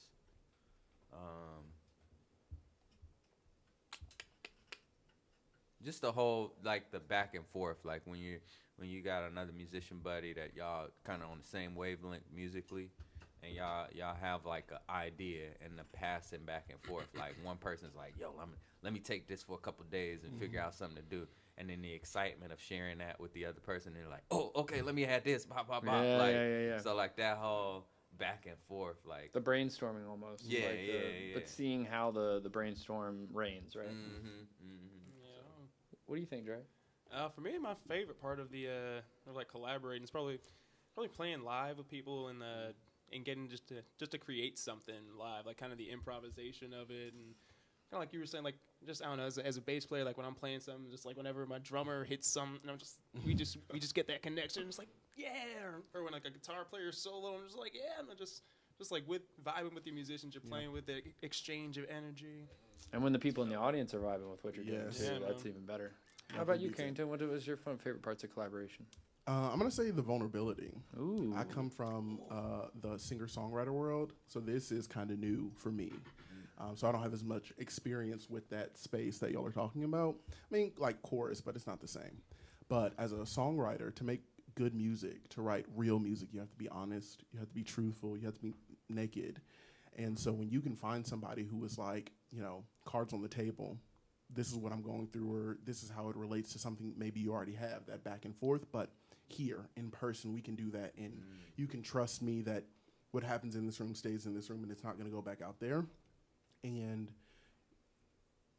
Speaker 5: just the whole, like, the back and forth, like when you got another musician buddy that y'all kind of on the same wavelength musically, and y'all have like an idea, and the passing back and forth. Like one person's like, "Yo, let me take this for a couple days and figure out something to do," and then the excitement of sharing that with the other person, they're like, "Oh, okay, let me add this." Bop, bop, bop.
Speaker 2: Yeah.
Speaker 5: So like that whole back and forth, like
Speaker 2: the brainstorming almost.
Speaker 5: Yeah,
Speaker 2: like
Speaker 5: yeah.
Speaker 2: But seeing how the brainstorm reigns, right?
Speaker 3: Yeah.
Speaker 2: What do you think, Dre?
Speaker 3: For me, my favorite part of the of like collaborating is probably playing live with people and getting just to create something live, like kind of the improvisation of it, and kind of like you were saying, like just I don't know, as a bass player, like when I'm playing something, just like whenever my drummer hits some, and we just get that connection, it's like yeah, or when like a guitar player is solo, I'm just like yeah, and just like with vibing with your musicians, you're playing with the exchange of energy.
Speaker 2: And when the people in the audience are vibing with what you're doing,
Speaker 4: Yes.
Speaker 2: too,
Speaker 3: Yeah,
Speaker 2: that's
Speaker 3: man.
Speaker 2: even better. How about you, Carrington? What was your favorite parts of collaboration?
Speaker 4: I'm going to say the vulnerability.
Speaker 2: Ooh.
Speaker 4: I come from the singer-songwriter world, so this is kind of new for me. So I don't have as much experience with that space that y'all are talking about. I mean, like chorus, but it's not the same. But as a songwriter, to make good music, to write real music, you have to be honest, you have to be truthful, you have to be naked. And so when you can find somebody who is like, you know, cards on the table, this is what I'm going through, or this is how it relates to something maybe you already have, that back and forth, but here in person we can do that, and you can trust me that what happens in this room stays in this room, and it's not going to go back out there. And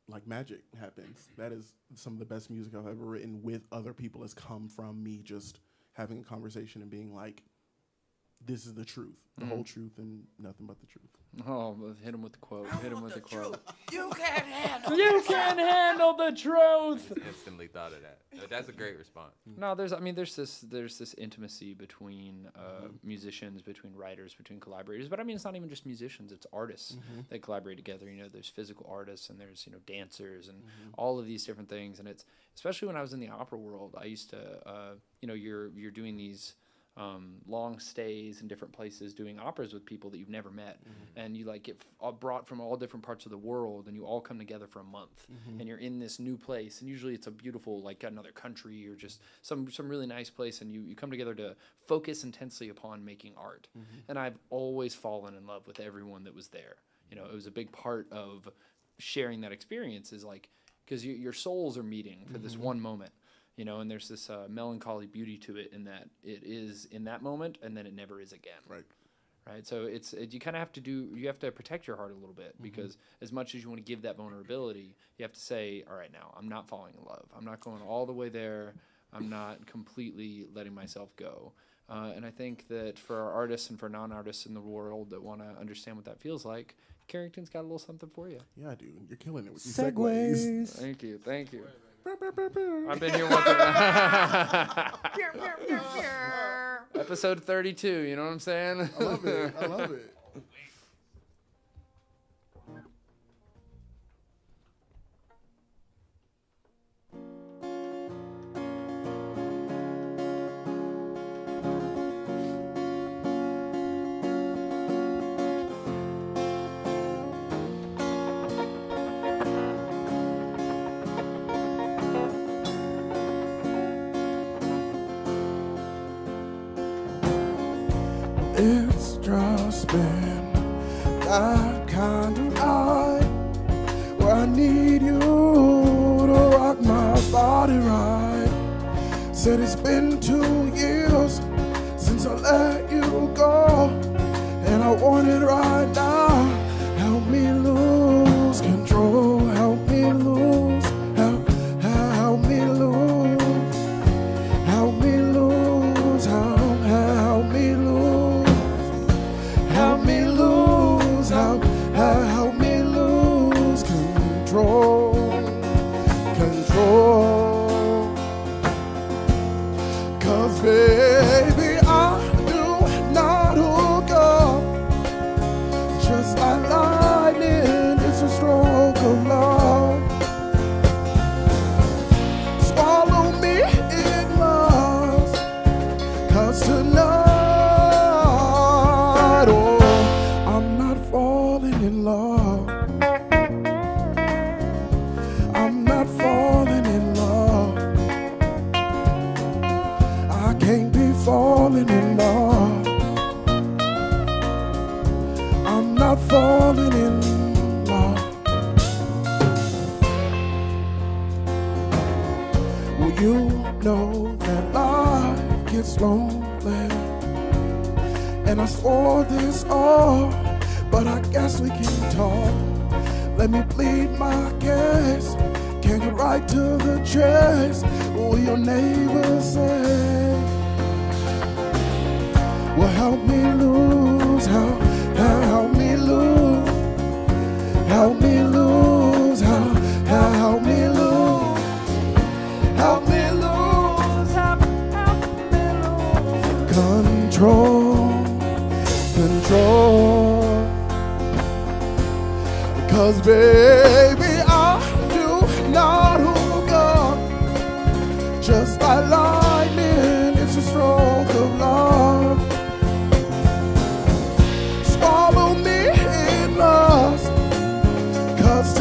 Speaker 4: like magic happens. That is some of the best music I've ever written with other people has come from me just having a conversation and being like, this is the truth, the whole truth, and nothing but the truth.
Speaker 2: Oh, hit him with the quote. Hit him with the quote.
Speaker 6: You can't handle
Speaker 2: You can handle the truth.
Speaker 5: Instantly thought of that. That's a great response.
Speaker 2: No, there's this intimacy between musicians, between writers, between collaborators. But I mean, it's not even just musicians; it's artists that collaborate together. You know, there's physical artists and there's dancers and all of these different things. And it's especially when I was in the opera world, I used to you're doing these long stays in different places doing operas with people that you've never met, and you like get brought from all different parts of the world, and you all come together for a month, and you're in this new place, and usually it's a beautiful, like another country or just some really nice place, and you come together to focus intensely upon making art. And I've always fallen in love with everyone that was there. You know, it was a big part of sharing that experience, is like, because your souls are meeting for this one moment. You know, and there's this melancholy beauty to it, in that it is in that moment, and then it never is again. Right. So you kind of have to protect your heart a little bit, because as much as you want to give that vulnerability, you have to say, all right, now I'm not falling in love. I'm not going all the way there. I'm not completely letting myself go. And I think that for our artists and for non-artists in the world that want to understand what that feels like, Carrington's got a little something for you.
Speaker 4: Yeah, I do. You're killing it with these segues.
Speaker 2: Thank you. I've been here once. Episode 32, you know what I'm saying?
Speaker 4: I love it.
Speaker 8: It's just been that kind of night where I need you to rock my body right. Said it's been 2 years since I let you go, and I want it right now. Help me lose control. Help me lose. Help me lose. Help me lose. Help me lose. Help me lose. Help me lose control. Control. 'Cause baby, I do not hook up just like lightning. It's a stroke of love. Swallow me, it must. 'Cause tonight, oh, I'm not falling in love. I'm not falling in love. I can't be falling in love. I'm not falling in love. Well, you know that life gets lonely, and I swore this off, but I guess we can talk. Let me plead my case. Can't get right to the chase. Will your neighbors say? Well, help me lose. Help me lose. Help me lose. Help me lose. Help me lose. Help me lose. Control. 'Cause baby, I do not hook up just like lightning. It's a stroke of love. Swallow me in lust. 'Cause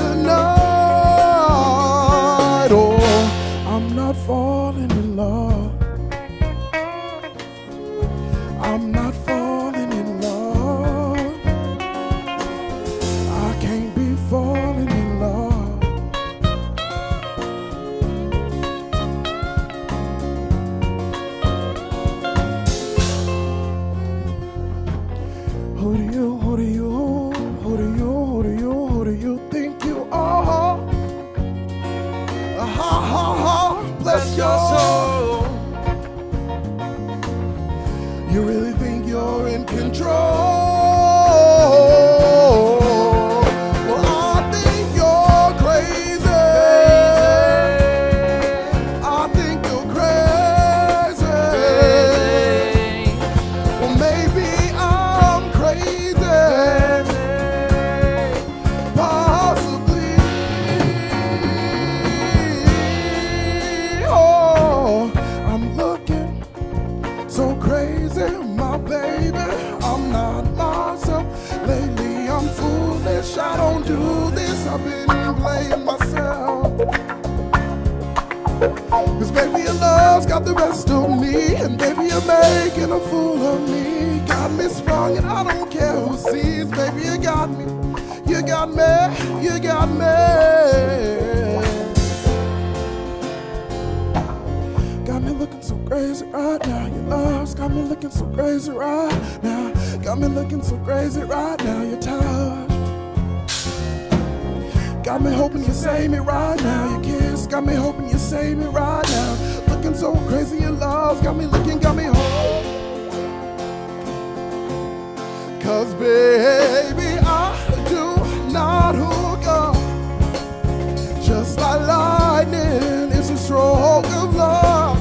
Speaker 8: blame myself. Cause baby, your love's got the best of me, and baby, you're making a fool of me. Got me sprung and I don't care who sees. Baby, you got me, you got me, you got me. Got me looking so crazy right now. Your love's got me looking so crazy right now. Got me looking so crazy right now. Your touch got me hoping you say me right now. Your kiss got me hoping you say me right now. Looking so crazy, your love got me looking, got me home. Cause baby, I do not hook up. Just like lightning, it's a stroke of love.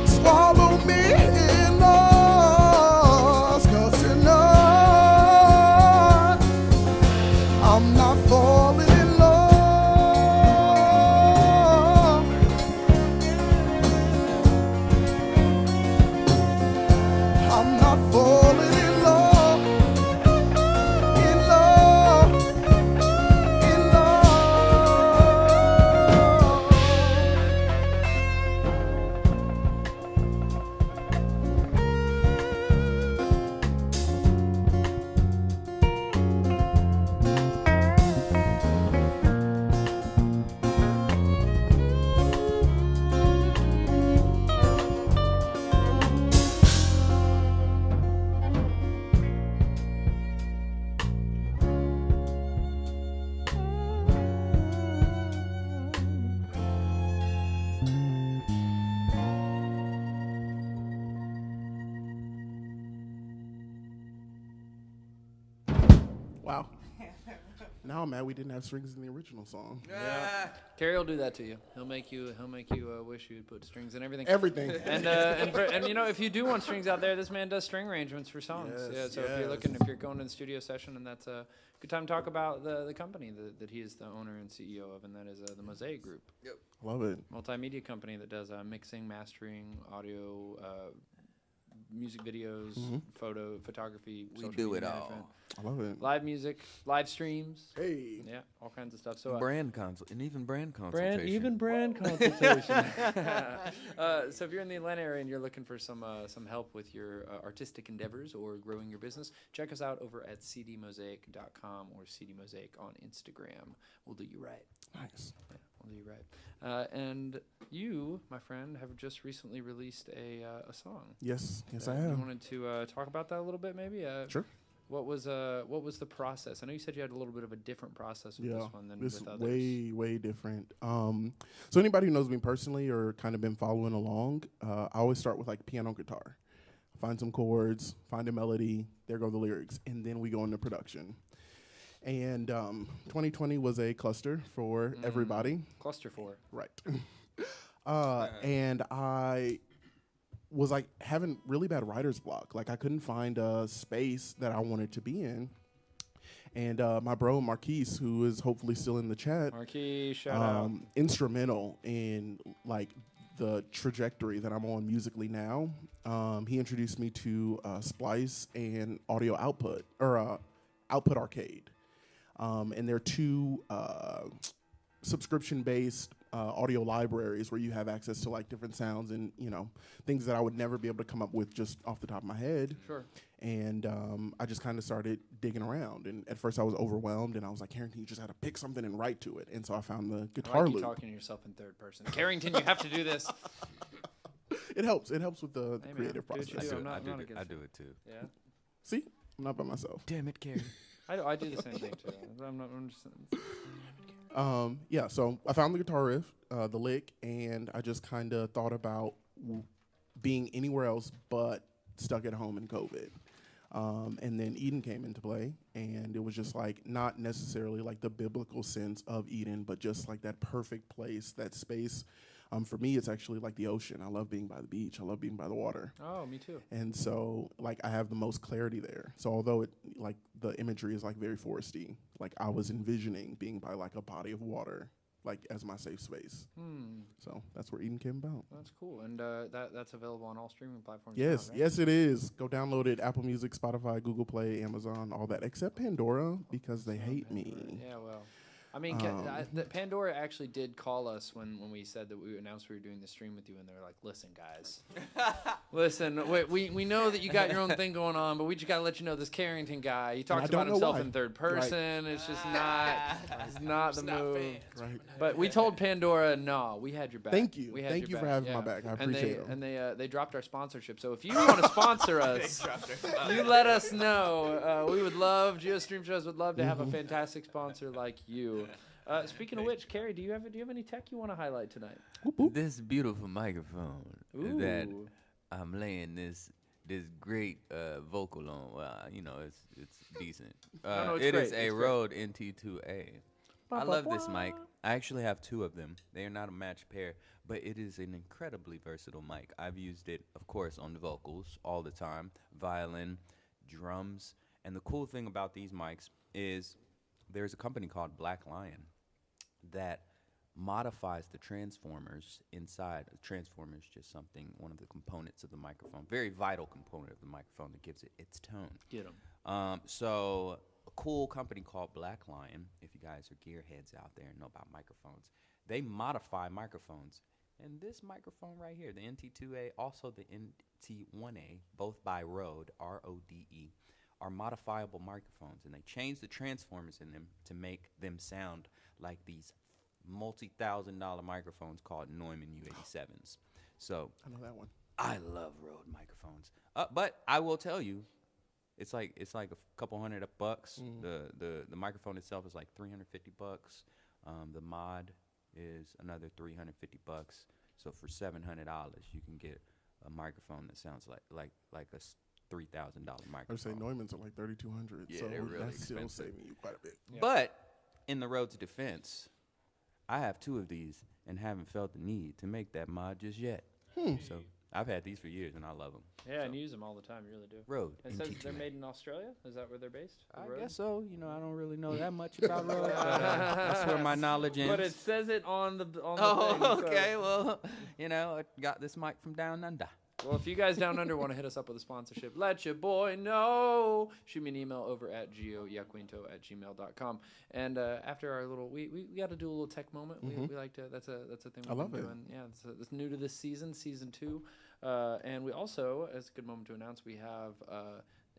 Speaker 8: Swallow me in loss, cause tonight I'm not falling in love. I'm not falling in love, in love, in love. Wow. Now I'm mad we didn't have strings in the original song.
Speaker 2: Carrie will do that to you. He'll make you wish you'd put strings in everything.
Speaker 8: Everything.
Speaker 2: And you know, if you do want strings out there, this man does string arrangements for songs.
Speaker 8: Yes,
Speaker 2: Yeah, so if you're going to the studio session, and that's a good time to talk about the company that he is the owner and CEO of, and that is the Mosaic Group.
Speaker 5: Yep.
Speaker 8: Love it.
Speaker 2: Multimedia company that does mixing, mastering, audio, music videos, photography.
Speaker 5: We
Speaker 2: social
Speaker 5: do
Speaker 2: media
Speaker 5: it all.
Speaker 2: management,
Speaker 8: I love it.
Speaker 2: live music, live streams.
Speaker 8: Hey.
Speaker 2: Yeah, all kinds of stuff. So
Speaker 5: Brand consult and even brand consultation.
Speaker 2: brand consultation. So if you're in the Atlanta area and you're looking for some help with your artistic endeavors or growing your business, check us out over at cdmosaic.com or cdmosaic on Instagram. We'll do you right.
Speaker 8: Nice.
Speaker 2: Yeah, we'll do you right. And you, my friend, have just recently released a song.
Speaker 8: Yes, I
Speaker 2: You
Speaker 8: have.
Speaker 2: wanted to talk about that a little bit, maybe?
Speaker 8: Sure.
Speaker 2: What was the process? I know you said you had a little bit of a different process with this one than
Speaker 8: this
Speaker 2: with
Speaker 8: is
Speaker 2: others.
Speaker 8: way different. So anybody who knows me personally or kind of been following along, I always start with like piano guitar. Find some chords, find a melody, there go the lyrics, and then we go into production. And 2020 was a cluster for everybody.
Speaker 2: Cluster 4.
Speaker 8: Right. And I was like having really bad writer's block. Like I couldn't find a space that I wanted to be in. And my bro Marquise, who is hopefully still in the chat,
Speaker 2: Marquis, shout out.
Speaker 8: instrumental in like the trajectory that I'm on musically now. He introduced me to Splice and Audio Output, or Output Arcade. And they're two subscription-based audio libraries where you have access to like different sounds and, you know, things that I would never be able to come up with just off the top of my head.
Speaker 2: Sure.
Speaker 8: And I just kind of started digging around. And at first I was overwhelmed and I was like, Carrington, you just had to pick something and write to it. And so I found the guitar
Speaker 2: I like you
Speaker 8: loop.
Speaker 2: talking to yourself in third person. Carrington, you have to do this.
Speaker 8: It helps. It helps with the
Speaker 2: Hey, man,
Speaker 8: creative
Speaker 2: do what
Speaker 8: process.
Speaker 2: you do. I'm not against
Speaker 5: I
Speaker 2: it.
Speaker 5: do it too.
Speaker 2: Yeah.
Speaker 8: See? I'm not by myself.
Speaker 5: Damn it, Carrie.
Speaker 2: I do the same thing too. I'm just
Speaker 8: Yeah, so I found the guitar riff, the lick, and I just kind of thought about being anywhere else but stuck at home in COVID. And then Eden came into play, and it was just like not necessarily like the biblical sense of Eden, but just like that perfect place, that space. For me, it's actually like the ocean. I love being by the beach. I love being by the water.
Speaker 2: Oh, me too.
Speaker 8: And so, like, I have the most clarity there. So although it, like, the imagery is, like, very foresty, like, I was envisioning being by, like, a body of water
Speaker 4: like as my safe space. So that's where Eden came about.
Speaker 2: That's cool. And that's available on all streaming platforms.
Speaker 4: Yes,
Speaker 2: now, right?
Speaker 4: yes, it is. Go download it. Apple Music, Spotify, Google Play, Amazon, all that, except Pandora because they hate me.
Speaker 2: Yeah, well. I mean, Pandora actually did call us when we said that we announced we were doing the stream with you, and they were like, "Listen, guys, listen, we know that you got your own thing going on, but we just got to let you know this Carrington guy. He talks about himself in third person. Right. It's just not the move." Right. But we told Pandora, "No, we had your back.
Speaker 4: Thank you.
Speaker 2: Thank
Speaker 4: you for having my back. I appreciate it."
Speaker 2: And they dropped our sponsorship. So if you want to sponsor us, you let us know. We would love GeoStream Shows would love to have a fantastic sponsor like you. Speaking of which, Carrie, do you have any tech you want to highlight tonight?
Speaker 5: This beautiful microphone that I'm laying this great vocal on. Well, it's decent. It is a Rode NT2A. I love this mic. I actually have two of them. They are not a matched pair, but it is an incredibly versatile mic. I've used it, of course, on the vocals all the time, violin, drums, and the cool thing about these mics is there's a company called Black Lion that modifies the transformers inside. A transformer is just one of the components of the microphone, very vital component of the microphone that gives it its tone.
Speaker 2: Get 'em.
Speaker 5: So a cool company called Black Lion, if you guys are gearheads out there and know about microphones, they modify microphones. And this microphone right here, the NT2A, also the NT1A, both by Rode, RODE, are modifiable microphones, and they change the transformers in them to make them sound like these multi-$1,000 microphones called Neumann U87s. So
Speaker 4: I know that one.
Speaker 5: I love Rode microphones, but I will tell you, it's like a couple $100. The microphone itself is like $350. The mod is another $350. So for $700, you can get a microphone that sounds like a $3,000 microphone.
Speaker 4: I would say Neumann's are like $3,200.
Speaker 5: Yeah,
Speaker 4: so
Speaker 5: they're really
Speaker 4: that's
Speaker 5: expensive.
Speaker 4: still saving you quite a bit.
Speaker 2: Yeah.
Speaker 5: But in the Rode's defense, I have two of these and haven't felt the need to make that mod just yet. So I've had these for years and I love them.
Speaker 2: Yeah, and you use them all the time. You really do.
Speaker 5: Rode.
Speaker 2: It says they're made in Australia. Is that where they're based?
Speaker 5: I guess so. I don't really know that much about Rode. That's where my knowledge ends.
Speaker 2: But it says it on the thing.
Speaker 5: Okay. So. Well, I got this mic from down under.
Speaker 2: Well, if you guys down under want to hit us up with a sponsorship, let your boy know. Shoot me an email over at geoyaquinto@gmail.com. And after our little, we got to do a little tech moment. We like to. That's a thing we've been doing. Yeah, it's new to this season 2. And we also, as a good moment to announce, we have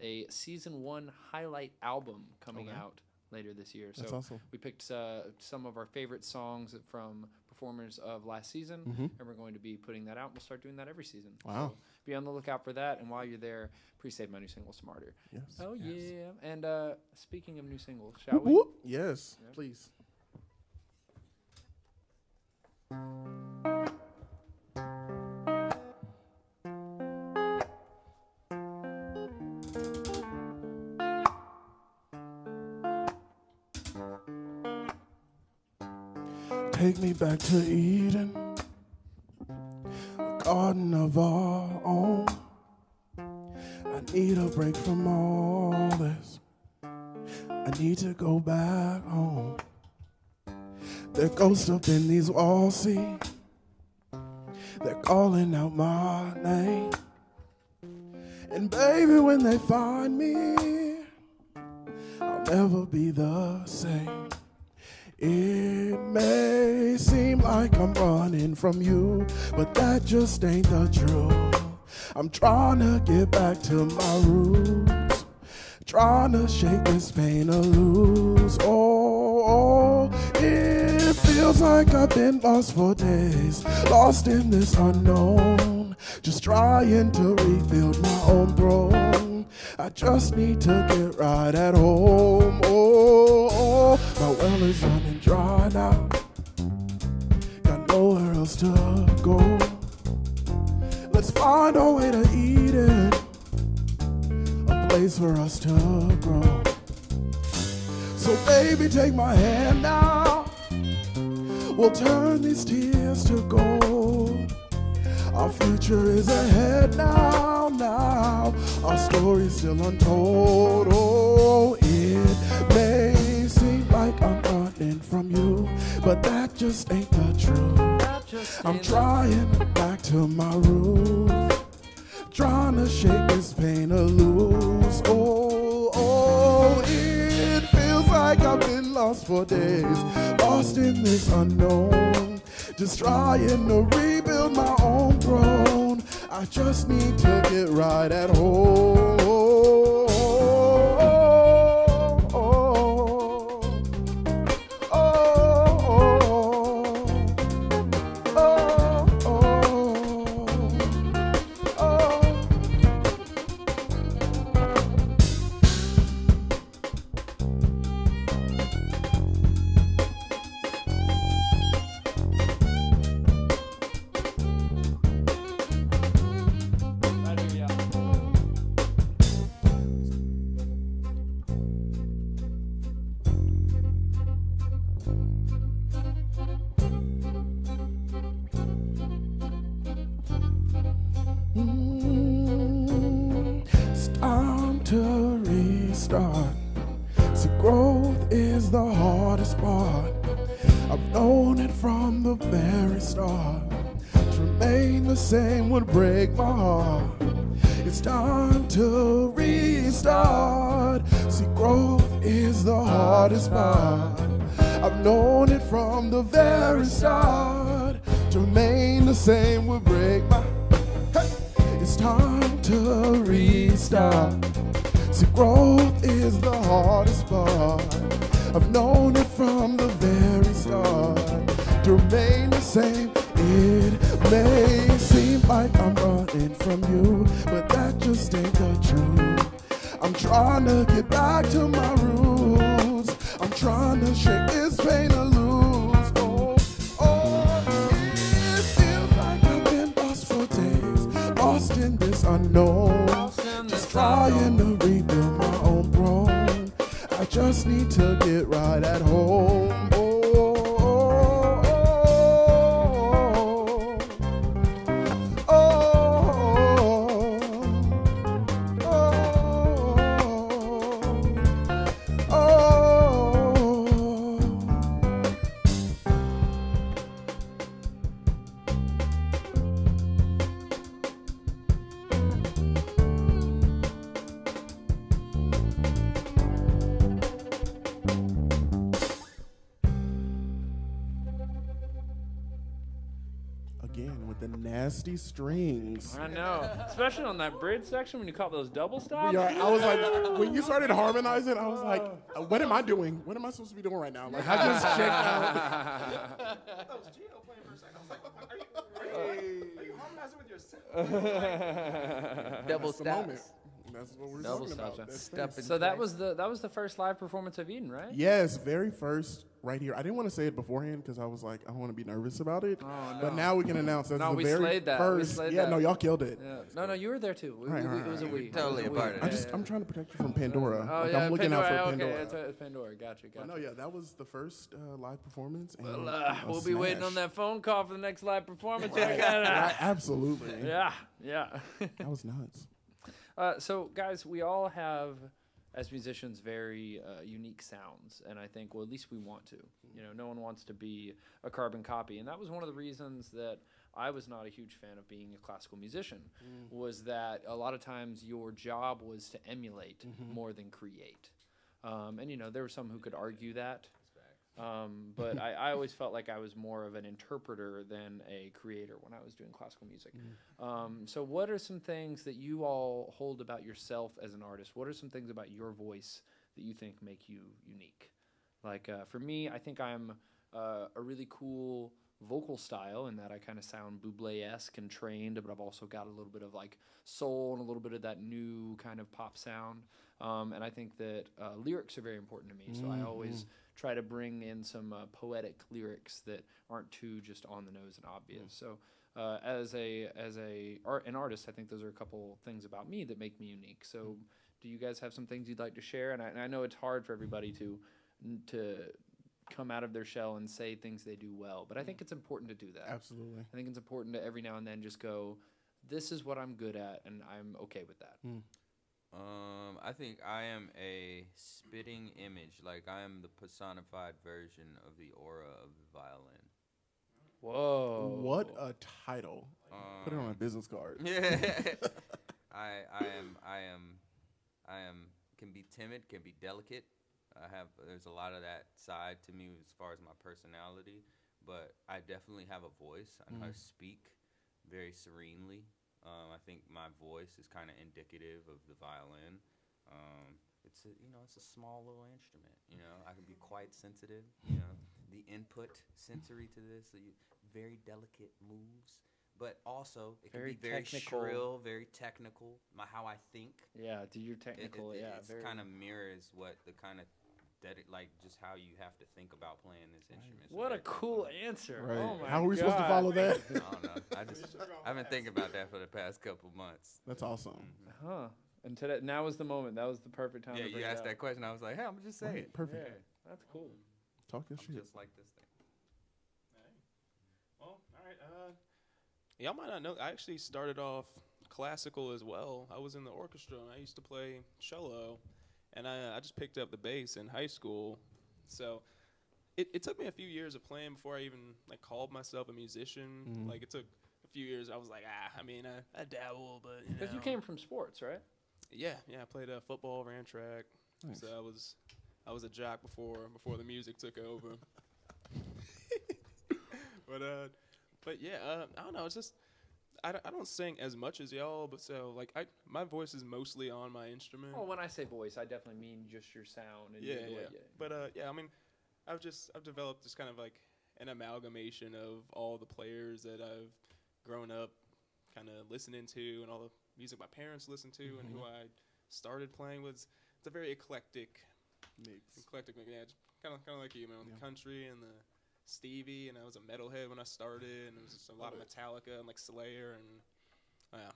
Speaker 2: a season 1 highlight album coming out later this year.
Speaker 4: That's
Speaker 2: so
Speaker 4: awesome.
Speaker 2: we picked some of our favorite songs from performers of last season, and we're going to be putting that out. We'll start doing that every season.
Speaker 4: Wow.
Speaker 2: So be on the lookout for that. And while you're there, pre-save my new single, Smarter.
Speaker 4: Yes.
Speaker 2: Oh,
Speaker 4: yes.
Speaker 2: yeah. And speaking of new singles, shall we?
Speaker 4: Whoop. Yes,
Speaker 2: Yeah.
Speaker 4: please. Take me back to Eden, a garden of our own. I need a break from all this. I need to go back home. They're ghosts up in these walls, see. They're calling out my name. And baby, when they find me, I'll never be the same. It may seem like I'm running from you, but that just ain't the truth. I'm trying to get back to my roots, trying to shake this pain loose. Oh, it feels like I've been lost for days, lost in this unknown, just trying to rebuild my own throne. I just need to get right at home. Oh, my well is running dry now. Got nowhere else to go. Let's find our way to Eden, a place for us to grow. So baby, take my hand now. We'll turn these tears to gold. Our future is ahead now. Our story's still untold. Oh, it may seem like I'm running
Speaker 8: running from you, but that just ain't the truth. I'm trying back to my roots, trying to shake this pain loose. Oh, it feels like I've been lost for days, lost in this unknown, just trying to rebuild my own throne. I just need to get right at home. It's time to restart. See, growth is the hardest part. I've known it from the very start. To remain the same would break my heart. It's time to restart. See, growth is the hardest part. I've known it from the very start. To remain the same would break my heart. It's time to restart. See, growth is the hardest part. I've known it from the very start. To remain the same, it may seem like I'm running from you, but that just ain't the truth. I'm trying to get back to my roots. I'm trying to shake this pain loose. It feels like I've been lost for days, lost in this unknown, just trying to rebuild my own throne. I just need to get right at home. Again, with the nasty strings.
Speaker 2: I know, especially on that bridge section when you caught those double stops.
Speaker 4: Yeah, I was like, when you started harmonizing, I was like, what am I doing? What am I supposed to be doing right now? Like, I just checked out.
Speaker 3: That was Gino playing for a second. I was like, are you harmonizing with yourself?
Speaker 5: Double
Speaker 4: That's the moment.
Speaker 5: steps.
Speaker 4: That's what we're
Speaker 2: Double
Speaker 4: talking about.
Speaker 2: steps,
Speaker 4: That's
Speaker 5: Step
Speaker 4: things.
Speaker 5: in
Speaker 2: So that
Speaker 5: place.
Speaker 2: was the first live performance of Eden, right?
Speaker 4: Yes, very first right here. I didn't want to say it beforehand because I was like, I don't want to be nervous about it.
Speaker 2: Oh,
Speaker 4: But
Speaker 2: no.
Speaker 4: now we can announce that's
Speaker 2: No,
Speaker 4: the
Speaker 2: we
Speaker 4: very
Speaker 2: slayed that. We
Speaker 4: first.
Speaker 2: slayed
Speaker 4: Yeah,
Speaker 2: that.
Speaker 4: no, y'all killed it.
Speaker 2: Yeah. No, you were there too.
Speaker 4: Right,
Speaker 2: It was a we.
Speaker 5: Totally
Speaker 2: It was
Speaker 5: a part of
Speaker 2: we.
Speaker 5: it.
Speaker 4: I'm trying to protect you from Pandora.
Speaker 2: Oh
Speaker 4: Like,
Speaker 2: yeah,
Speaker 4: I'm looking
Speaker 2: Pandora.
Speaker 4: out for
Speaker 2: Okay,
Speaker 4: Pandora.
Speaker 2: it's Pandora. Gotcha.
Speaker 4: But no, yeah, that was the first live performance. And
Speaker 2: Well,
Speaker 4: a
Speaker 2: we'll be waiting on
Speaker 4: smash.
Speaker 2: that phone call for the next live performance.
Speaker 4: Right, absolutely.
Speaker 2: Yeah.
Speaker 4: That was nuts.
Speaker 2: So, guys, we all have, as musicians, very unique sounds, and I think, well, at least we want to. You know, no one wants to be a carbon copy, and that was one of the reasons that I was not a huge fan of being a classical musician, was that a lot of times your job was to emulate more than create. And, you know, there were some who could argue that. But I always felt like I was more of an interpreter than a creator when I was doing classical music. So what are some things that you all hold about yourself as an artist? What are some things about your voice that you think make you unique? Like for me, I think I'm a really cool vocal style in that I kind of sound Bublé-esque and trained, but I've also got a little bit of like soul and a little bit of that new kind of pop sound. And I think that lyrics are very important to me, so I always try to bring in some poetic lyrics that aren't too just on the nose and obvious. So as an artist, I think those are a couple things about me that make me unique. So do you guys have some things you'd like to share? And I know it's hard for everybody to come out of their shell and say things they do well, but I think it's important to do that.
Speaker 4: Absolutely.
Speaker 2: I think it's important to every now and then just go, this is what I'm good at, and I'm okay with that.
Speaker 5: I think I am a spitting image. Like I am the personified version of the aura of the violin.
Speaker 2: Whoa.
Speaker 4: What a title. Put it on a business card.
Speaker 5: Yeah. I am can be timid, can be delicate. There's a lot of that side to me as far as my personality, but I definitely have a voice. I know how to speak very serenely. I think my voice is kind of indicative of the violin. It's a small little instrument. I can be quite sensitive. The input sensory to this, very delicate moves, but also it can
Speaker 2: Very
Speaker 5: be very
Speaker 2: technical.
Speaker 5: shrill, very technical. How I think.
Speaker 2: Yeah, you're technical.
Speaker 5: It
Speaker 2: very
Speaker 5: kind of mirrors what the kind of just how you have to think about playing this instrument. So
Speaker 2: What a
Speaker 5: very
Speaker 2: cool
Speaker 5: technical.
Speaker 2: answer.
Speaker 4: Right.
Speaker 2: Oh my
Speaker 4: How are we
Speaker 2: God.
Speaker 4: supposed to follow that?
Speaker 5: I don't know. I've been thinking about that for the past couple months.
Speaker 4: That's awesome.
Speaker 2: Huh. And today, now was the moment. That was the perfect time
Speaker 5: Yeah,
Speaker 2: to bring
Speaker 5: you
Speaker 2: it
Speaker 5: asked
Speaker 2: up.
Speaker 5: that question. I was like, hey, I'm just saying.
Speaker 4: Right, perfect.
Speaker 2: Yeah, that's cool.
Speaker 4: Talk your
Speaker 5: I'm
Speaker 4: shit.
Speaker 5: just like this thing.
Speaker 3: Well, all right. Y'all might not know. I actually started off classical as well. I was in the orchestra, and I used to play cello, and I just picked up the bass in high school. So it took me a few years of playing before I even called myself a musician. Like it took a few years. I was like, I dabble, but
Speaker 2: Because you came from sports, right?
Speaker 3: Yeah, I played football, ran track.
Speaker 4: Nice.
Speaker 3: So I was a jock before the music took over. but yeah, I don't know. It's just I don't sing as much as y'all, but my voice is mostly on my instrument.
Speaker 2: Well, when I say voice, I definitely mean just your sound. And
Speaker 3: Yeah.
Speaker 2: your way-
Speaker 3: But I mean, I've developed just kind of like an amalgamation of all the players that I've grown up kind of listening to, and all the music my parents listened to, and who I started playing with. It's a very eclectic
Speaker 4: Mix.
Speaker 3: yeah, kind of like you, man. The country and the Stevie, and I was a metalhead when I started, and it was just a lot of Metallica and Slayer, and a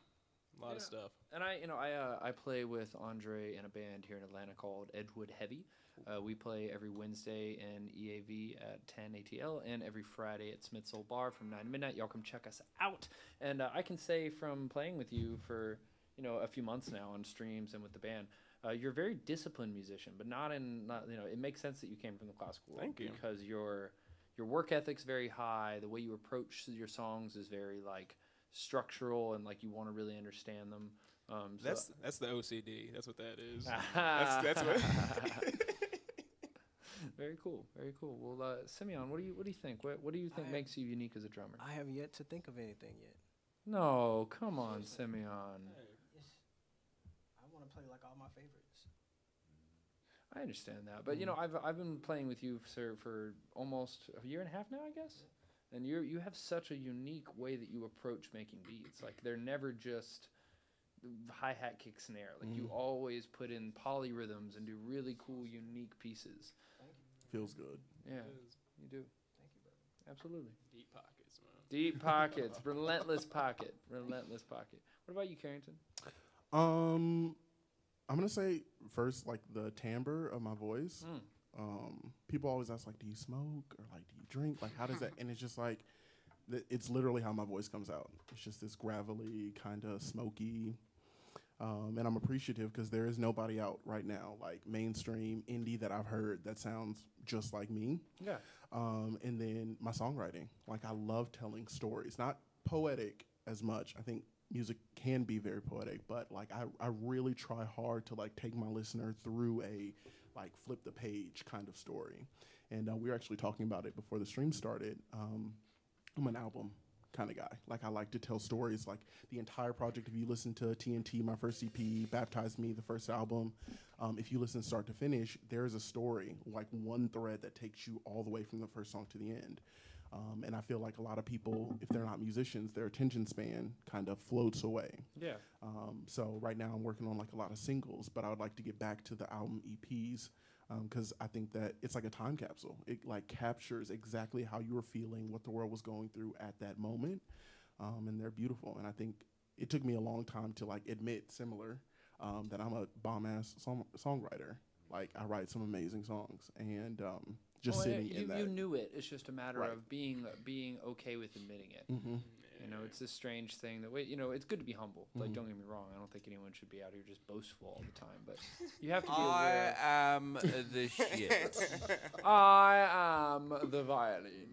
Speaker 3: lot of stuff.
Speaker 2: And I play with Andre in a band here in Atlanta called Edgewood Heavy. We play every Wednesday in EAV at 10 ATL and every Friday at Smith's Old Bar from 9 to midnight. Y'all come check us out. And I can say from playing with you for a few months now on streams and with the band, you're a very disciplined musician, but it makes sense that you came from the classical world.
Speaker 3: Thank you.
Speaker 2: Because your work ethic's very high. The way you approach your songs is very structural, and you want to really understand them.
Speaker 3: That's the OCD. That's what that is. that's what.
Speaker 2: Very cool, very cool. Well, Simeon, what do you think? What do you think makes you unique as a drummer?
Speaker 7: I have yet to think of anything yet.
Speaker 2: No, come on, Simeon.
Speaker 7: I want to play like all my favorites.
Speaker 2: I understand that, but I've been playing with you for almost a year and a half now, I guess. And you have such a unique way that you approach making beats. They're never just hi-hat, kick, snare. You always put in polyrhythms and do really cool, unique pieces.
Speaker 4: Feels good.
Speaker 2: Yeah, you do.
Speaker 7: Thank you, brother.
Speaker 2: Absolutely.
Speaker 3: Deep pockets, man.
Speaker 2: Deep pockets, relentless pocket. What about you, Carrington?
Speaker 4: I'm gonna say first, the timbre of my voice. People always ask, do you smoke or do you drink? How does that? And it's just it's literally how my voice comes out. It's just this gravelly, kind of smoky. And I'm appreciative because there is nobody out right now, mainstream indie, that I've heard that sounds just like me.
Speaker 2: Yeah.
Speaker 4: And then my songwriting. I love telling stories, not poetic as much. I think music can be very poetic, but I really try hard to take my listener through a flip the page kind of story. And we were actually talking about it before the stream started. I'm an album kind of guy. I like to tell stories. The entire project, if you listen to TNT, my first EP, Baptize Me, the first album, if you listen start to finish, there is a story, one thread that takes you all the way from the first song to the end. And I feel a lot of people, if they're not musicians, their attention span kind of floats away.
Speaker 2: Yeah.
Speaker 4: So right now I'm working on a lot of singles, but I would like to get back to the album EPs because I think that it's like a time capsule. It captures exactly how you were feeling, what the world was going through at that moment, and they're beautiful. And I think it took me a long time to admit that I'm a bomb-ass songwriter. I write some amazing songs, and sitting in that.
Speaker 2: You knew it. It's just a matter
Speaker 4: Right.
Speaker 2: of being okay with admitting it.
Speaker 4: Mm-hmm.
Speaker 3: Yeah.
Speaker 2: You know, it's this strange thing that it's good to be humble. Like, don't get me wrong. I don't think anyone should be out here just boastful all the time. But you have to be aware.
Speaker 5: I am the shit.
Speaker 2: I am the violin.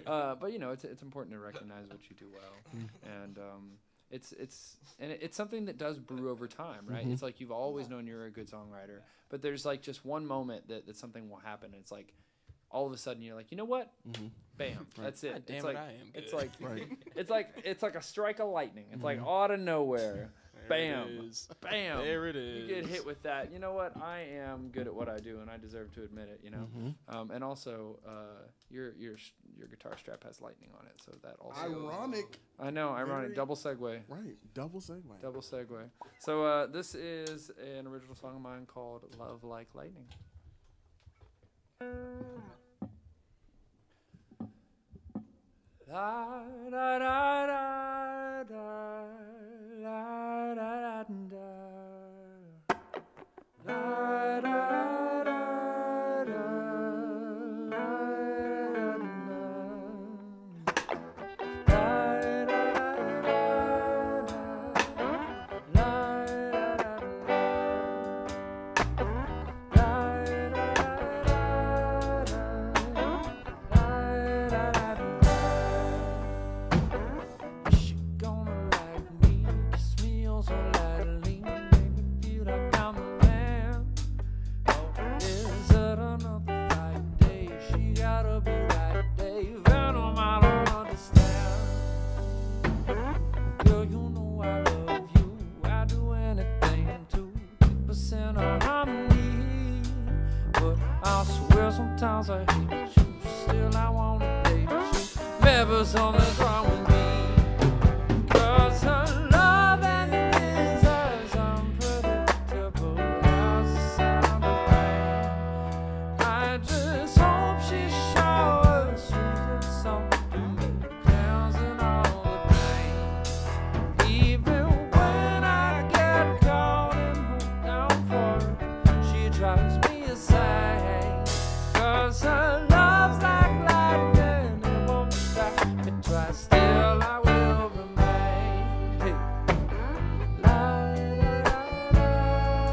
Speaker 2: But it's important to recognize what you do well, and it's something that does brew over time, right? It's like you've always known you're a good songwriter, but there's like just one moment that something will happen, and it's like all of a sudden you're like, you know what? Bam, that's it.
Speaker 3: Damn
Speaker 2: it's
Speaker 3: it,
Speaker 2: like
Speaker 3: I am good.
Speaker 2: it's like it's like a strike of lightning. It's like out of nowhere. Bam, bam.
Speaker 3: There it is.
Speaker 2: You get hit with that. You know what? I am good at what I do, and I deserve to admit it. And also, your guitar strap has lightning on it, so that also.
Speaker 4: Ironic.
Speaker 2: I know, ironic. Double segue.
Speaker 4: Right, double segue.
Speaker 2: Double segue. So this is an original song of mine called "Love Like Lightning." La da da da da la da da da la da da da Sometimes I hate you, still I wanna date you. Never something's wrong with me, 'cause her love and his is unpredictable as the summer rain. I just hope she showers sweetest something to me, cleansing all the pain. Even when I get caught in her downfall, she drives me insane. 'Cause her love's like lightning, it won't stop me twice, still I will remain. Hey. La da da da da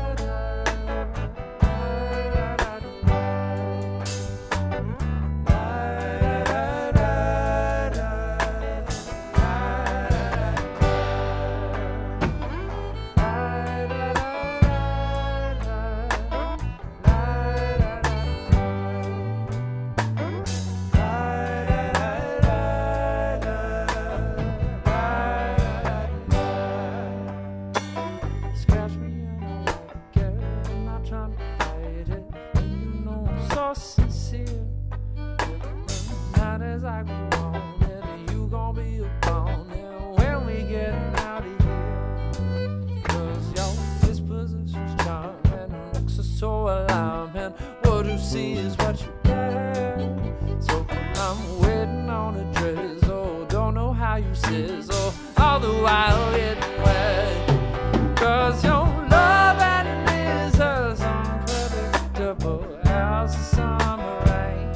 Speaker 2: da scratch me and I like it, I'm not trying to fight it, and you know I'm so sincere. Not as I go on, and you gon' be upon it when we get out of here. 'Cause your disposition's charming, looks are so alarming. What you see is what you get. So I'm waiting on a drizzle, don't know how you sizzle, all the while getting wet. 'Cause your love and his is unpredictable as the summer rain.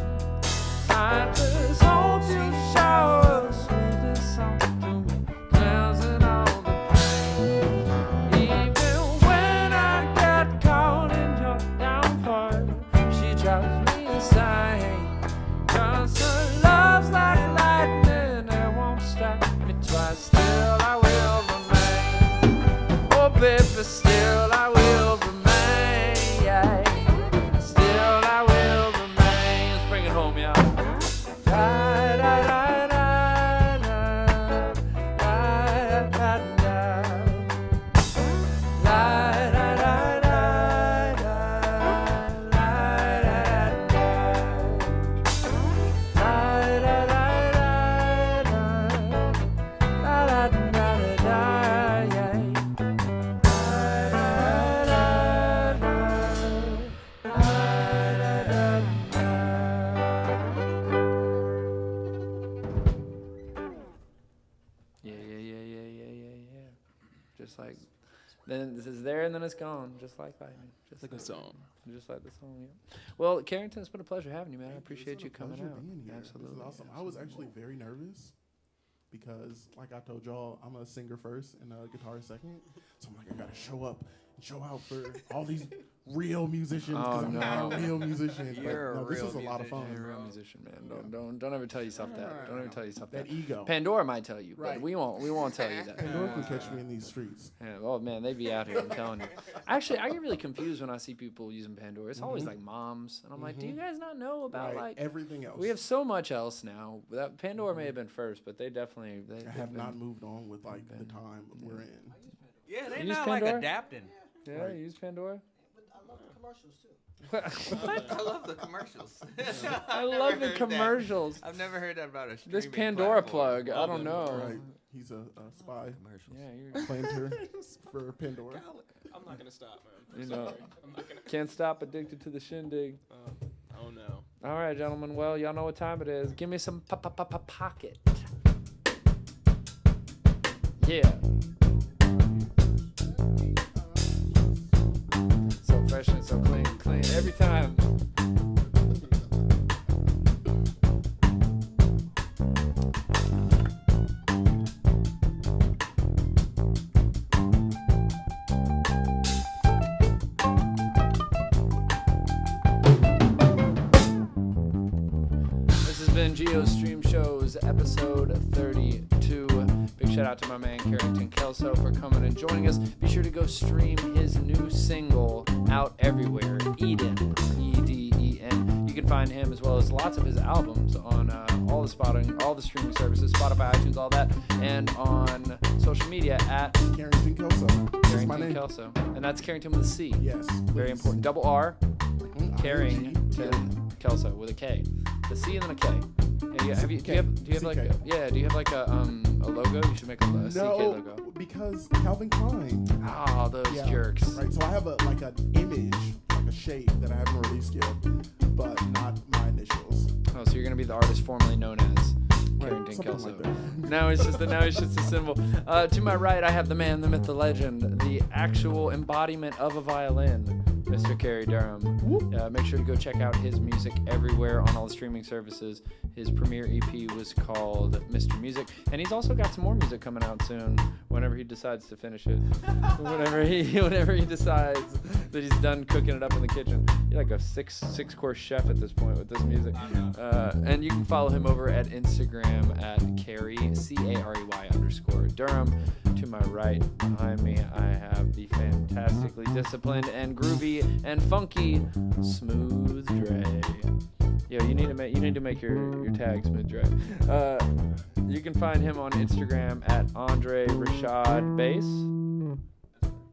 Speaker 2: I just hope you shower sweetest something to me, cleansing all the pain. Even when I get caught in your downfall, she drives me insane. 'Cause her love's like lightning, it won't stop me twice, still I will remain. Oh baby, still I will remain, yeah. Still I will remain. Let's bring it home, y'all. Da, da, da, da, da, da, da, da. La, da, da, da, da, la, da, da. La, da, da, da, da, la, da, da, da, yeah. Then this is there and then it's gone, just like lightning. Just
Speaker 3: Like a song.
Speaker 2: Just like the song, yeah. Well, Carrington, it's been a pleasure having you, man. I appreciate
Speaker 4: It's
Speaker 2: you
Speaker 4: been a
Speaker 2: coming
Speaker 4: pleasure
Speaker 2: out.
Speaker 4: being here.
Speaker 2: Absolutely.
Speaker 4: This is awesome. I was actually very nervous because, like I told y'all, I'm a singer first and a guitarist second. So I'm like, I gotta show up and show out for all these real musicians because I'm not a real musician.
Speaker 5: You're
Speaker 4: but
Speaker 5: a
Speaker 4: no, this
Speaker 5: real
Speaker 4: was a lot of fun.
Speaker 2: You're a real musician, man. Don't ever tell yourself that. Don't ever tell yourself that.
Speaker 4: That ego.
Speaker 2: Pandora might tell you, but
Speaker 4: Right.
Speaker 2: we won't tell you that.
Speaker 4: Pandora can catch me in these streets.
Speaker 2: Yeah, oh man, they be out here. I'm telling you. Actually, I get really confused when I see people using Pandora. It's always like moms, and I'm like, do you guys not know about
Speaker 4: Right.
Speaker 2: like
Speaker 4: Everything else.
Speaker 2: we have so much else now. That Pandora may have been first, but they definitely
Speaker 4: I have not moved on with like the time we're in.
Speaker 5: Yeah, they're
Speaker 2: You use
Speaker 5: not like
Speaker 2: Pandora?
Speaker 5: adapting.
Speaker 2: Yeah,
Speaker 4: Right.
Speaker 2: you use Pandora.
Speaker 7: But I love the commercials too.
Speaker 5: I love the commercials.
Speaker 2: I love the commercials.
Speaker 5: I've never heard that about a
Speaker 2: This
Speaker 5: streaming
Speaker 2: Pandora
Speaker 5: platform.
Speaker 2: plug, I don't know.
Speaker 4: Right. He's a spy
Speaker 5: Commercials.
Speaker 2: Yeah, you're,
Speaker 4: planter for Pandora.
Speaker 3: I'm not gonna stop, man.
Speaker 2: you know,
Speaker 3: I'm not gonna.
Speaker 2: can't stop addicted to the shindig.
Speaker 3: Oh no.
Speaker 2: All right, gentlemen. Well, y'all know what time it is. Give me some pocket. Yeah. So fresh and so clean every time. This has been Geo's Stream Shows, episode 32. Big shout out to my man Carrington Kelso for coming and joining us. Be sure to go stream his new single out everywhere, Eden, E-D-E-N. You can find him as well as lots of his albums on all the streaming services, Spotify, iTunes, all that, and on social media at
Speaker 4: Carrington Kelso. That's my
Speaker 2: Carrington
Speaker 4: name.
Speaker 2: Kelso. And that's Carrington with a C.
Speaker 4: Yes.
Speaker 2: Very
Speaker 4: please.
Speaker 2: important. Double R,
Speaker 4: Mhm.
Speaker 2: Carrington Kelso with a K. The C and then a K. Yeah, do you have like a logo? You should make a CK
Speaker 4: No,
Speaker 2: logo.
Speaker 4: because Calvin Klein.
Speaker 2: Oh, those jerks.
Speaker 4: Right. So I have like an image, like a shape that I haven't released yet, but not my initials.
Speaker 2: Oh, so you're gonna be the artist formerly known as Carrington
Speaker 4: something
Speaker 2: Kelso.
Speaker 4: like that.
Speaker 2: Now it's just a symbol. To my right, I have the man, the myth, the legend, the actual embodiment of a violin, Mr. Kerry Durham. Make sure to go check out his music everywhere on all the streaming services. His premiere EP was called Mr. Music, and he's also got some more music coming out soon. Whenever he decides to finish it, whenever he decides that he's done cooking it up in the kitchen. You're like a six course chef at this point with this music. And you can follow him over at Instagram at Carey __ Durham. To my right, behind me, I have the fantastically disciplined and groovy and funky Smooth Dre. Yo, you need to make your tag Smooth Dre. You can find him on Instagram at Andre Rashad Bass.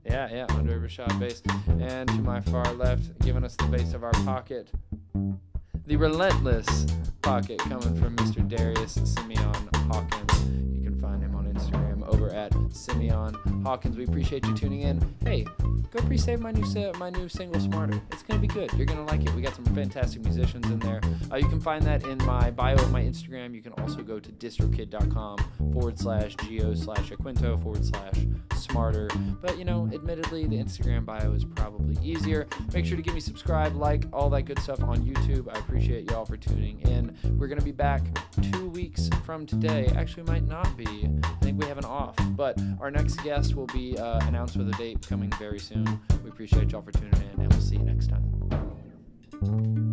Speaker 2: Yeah, Andre Rashad Bass. And to my far left, giving us the bass of our pocket, the relentless pocket coming from Mr. Darius Simeon Hawkins. You can find him on Instagram over at Simeon Hawkins. We appreciate you tuning in. Hey, go pre-save my new single Smarter. It's gonna be good. You're gonna like it. We got some fantastic musicians in there. You can find that in my bio of my Instagram. You can also go to distrokid.com /geo/Aquinto /Smarter. But admittedly, the Instagram bio is probably easier. Make sure to give me subscribe, like, all that good stuff on YouTube. I appreciate y'all for tuning in. We're gonna be back 2 weeks from today. Actually, might not be. I think we have an off. But our next guest will be announced with a date coming very soon. We appreciate y'all for tuning in, and we'll see you next time.